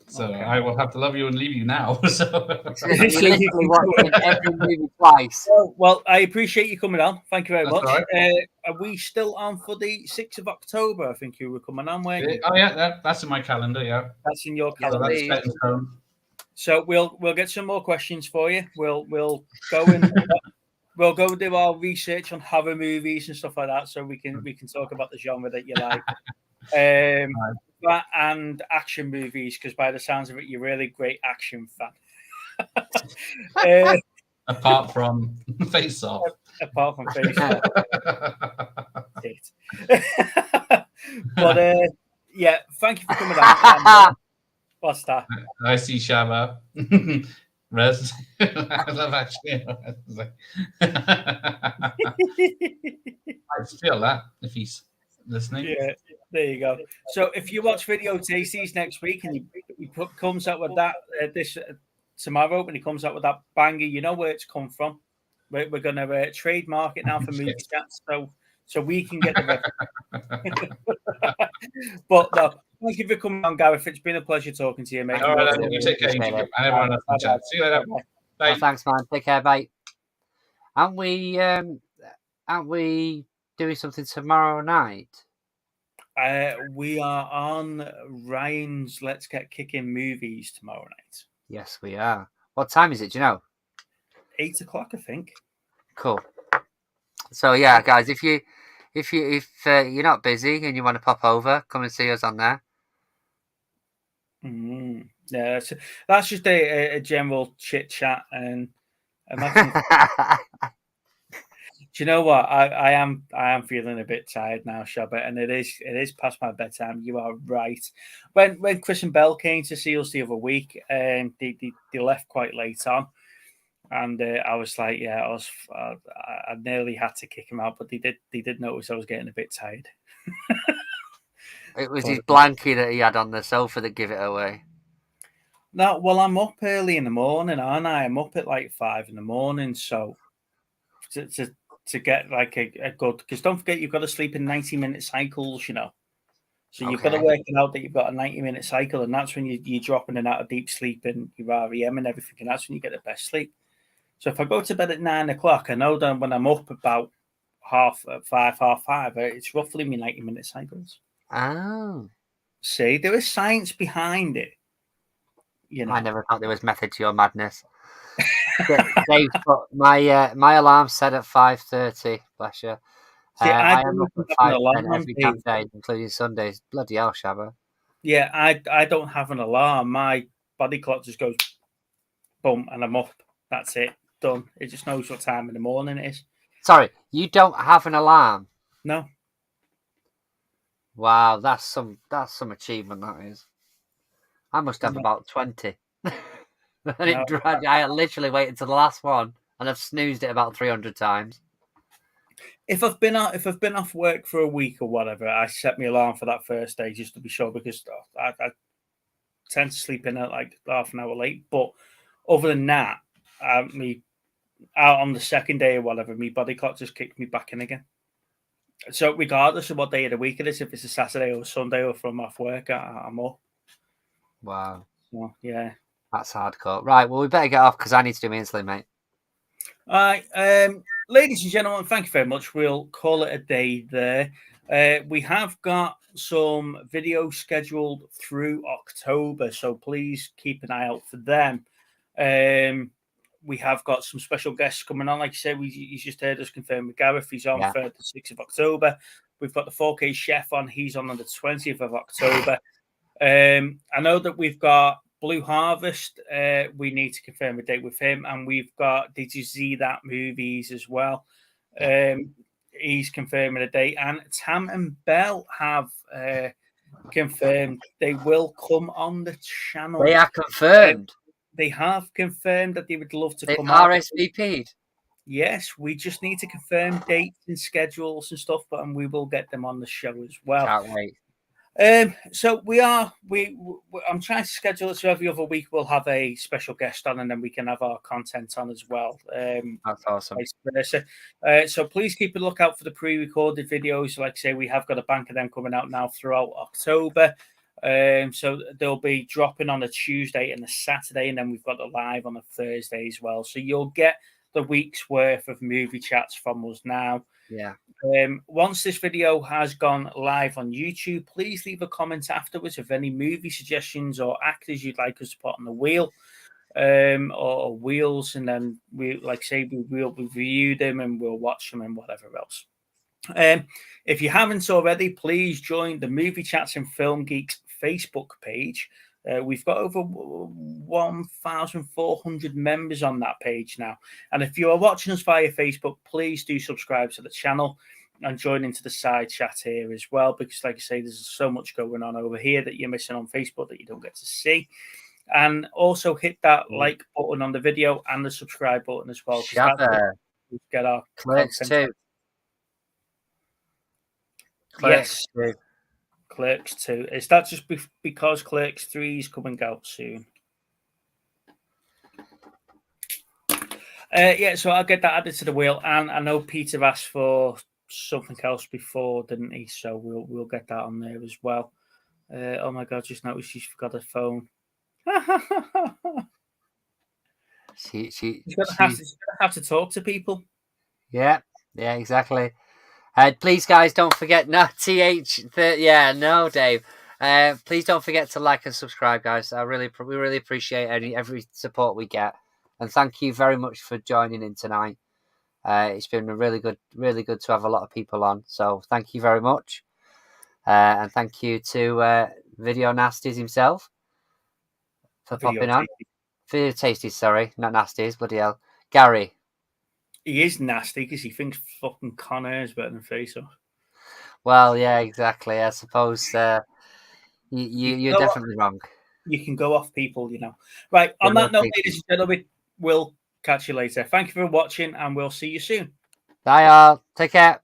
So I will have to love you and leave you now. So you're literally watching every movie twice. Well, I appreciate you coming on. Thank you very much. Right. Are we still on for the 6th of October? I think you were coming on, weren't you? Oh yeah, that's in my calendar. Yeah, that's in your calendar. So that's set in stone. So we'll get some more questions for you. We'll go in. We'll go do our research on horror movies and stuff like that, so we can talk about the genre that you like. And action movies, because by the sounds of it, you're a really great action fan. Apart from Face Off. Apart from Face Off. But yeah, thank you for coming on. What's that? I see Shabba. Res. I love action. I feel that if he's listening. Yeah, there you go. So if you watch Video Tasties next week and he comes out with that tomorrow, when he comes out with that banger, you know where it's come from. We're going to trademark it now for movie chats, so we can get the revenue. But no, thank you for coming on, Gareth. It's been a pleasure talking to you, mate. All right, you take care. Everyone else in the chat. See you later. Bye. Well, thanks, man. Take care, bye. Aren't we doing something tomorrow night? We are on Ryan's Let's Get Kicking Movies tomorrow night. Yes, we are. What time is it? Do you know? 8 o'clock, I think. Cool. So yeah, guys, if you're not busy and you want to pop over, come and see us on there. Yeah, that's just a general chit chat, and imagine. Do you know what? I am feeling a bit tired now, Shabba, and it is past my bedtime. You are right. When Chris and Bell came to see us the other week, and they left quite late on, and I was like, yeah, I nearly had to kick him out, but they did notice I was getting a bit tired. It was his blankie that he had on the sofa that gave it away. No, well, I'm up early in the morning, aren't I? I'm up at like 5 in the morning, so to get like a good, because don't forget you've got to sleep in 90-minute cycles, you know. So you've got to work it out that you've got a 90-minute cycle, and that's when you're dropping in out of deep sleep and your REM and everything, and that's when you get the best sleep. So if I go to bed at 9 o'clock, I know that when I'm up about half five, it's roughly my 90-minute cycles. Oh. See, there is science behind it. You know, I never thought there was method to your madness. Dave, my alarm set at 5:30. Bless you. I am up at 5:10 every damn day, including Sundays. Bloody hell, Shabba. Yeah, I don't have an alarm. My body clock just goes boom, and I'm up. That's it. Done. It just knows what time in the morning it is. Sorry, you don't have an alarm? No. Wow, that's some achievement, that is. I must have about 20. I literally wait until the last one, and I've snoozed it about 300 times. If I've been off work for a week or whatever, I set my alarm for that first day just to be sure, because I tend to sleep in at like half an hour late. But other than that, me out on the second day or whatever, my body clock just kicked me back in again. So regardless of what day of the week it is, if it's a Saturday or a Sunday or from off work, I'm up. Wow. So, yeah. That's hardcore. Right, well, we better get off because I need to do my insulin, mate. All right. Ladies and gentlemen, thank you very much. We'll call it a day there. We have got some videos scheduled through October, so please keep an eye out for them. We have got some special guests coming on. Like you said, you just heard us confirm with Gareth. He's on for the 6th of October. We've got the 4K chef on. He's on the 20th of October. I know that we've got Blue Harvest. We need to confirm a date with him. And we've got Did You See That movies as well. He's confirming a date. And Tam and Bell have confirmed they will come on the channel. They are confirmed. They have confirmed that they would love to come on. They've RSVP'd. Yes, we just need to confirm dates and schedules and stuff, and we will get them on the show as well. Can't wait. So I'm trying to schedule it so every other week we'll have a special guest on, and then we can have our content on as well. That's awesome. So please keep a lookout for the pre-recorded videos. Like I say, we have got a bank of them coming out now throughout October. So they'll be dropping on a Tuesday and a Saturday, and then we've got the live on a Thursday as well. So you'll get the week's worth of movie chats from us now. Yeah. Once this video has gone live on YouTube, please leave a comment afterwards of any movie suggestions or actors you'd like us to put on the wheel, or wheels, and then we will review them and we'll watch them and whatever else. If you haven't already, please join the Movie Chats and Film Geeks Facebook page. We've got over 1,400 members on that page now. And if you are watching us via Facebook, please do subscribe to the channel and join into the side chat here as well. Because like I say, there's so much going on over here that you're missing on Facebook that you don't get to see. And also hit that like button on the video and the subscribe button as well. Get our Clerks too. Clerks 2. Is that just because Clerks 3 is coming out soon? So I'll get that added to the wheel. And I know Peter asked for something else before, didn't he? So we'll get that on there as well. Oh my God, just noticed she's forgot her phone. She's gonna have to talk to people. Yeah, exactly. Please, guys, don't forget. No, Dave. Please don't forget to like and subscribe, guys. We really appreciate every support we get, and thank you very much for joining in tonight. It's been really good to have a lot of people on. So thank you very much, and thank you to Video Nasties himself for popping on. Video Tasties, sorry, not Nasties. Bloody hell, Gary. He is nasty because he thinks fucking Con Air is better than Face Off. Well, yeah, exactly. I suppose you're definitely wrong. You can go off people, you know. Right, on that note, ladies and gentlemen, we'll catch you later. Thank you for watching, and we'll see you soon. Bye, all. Take care.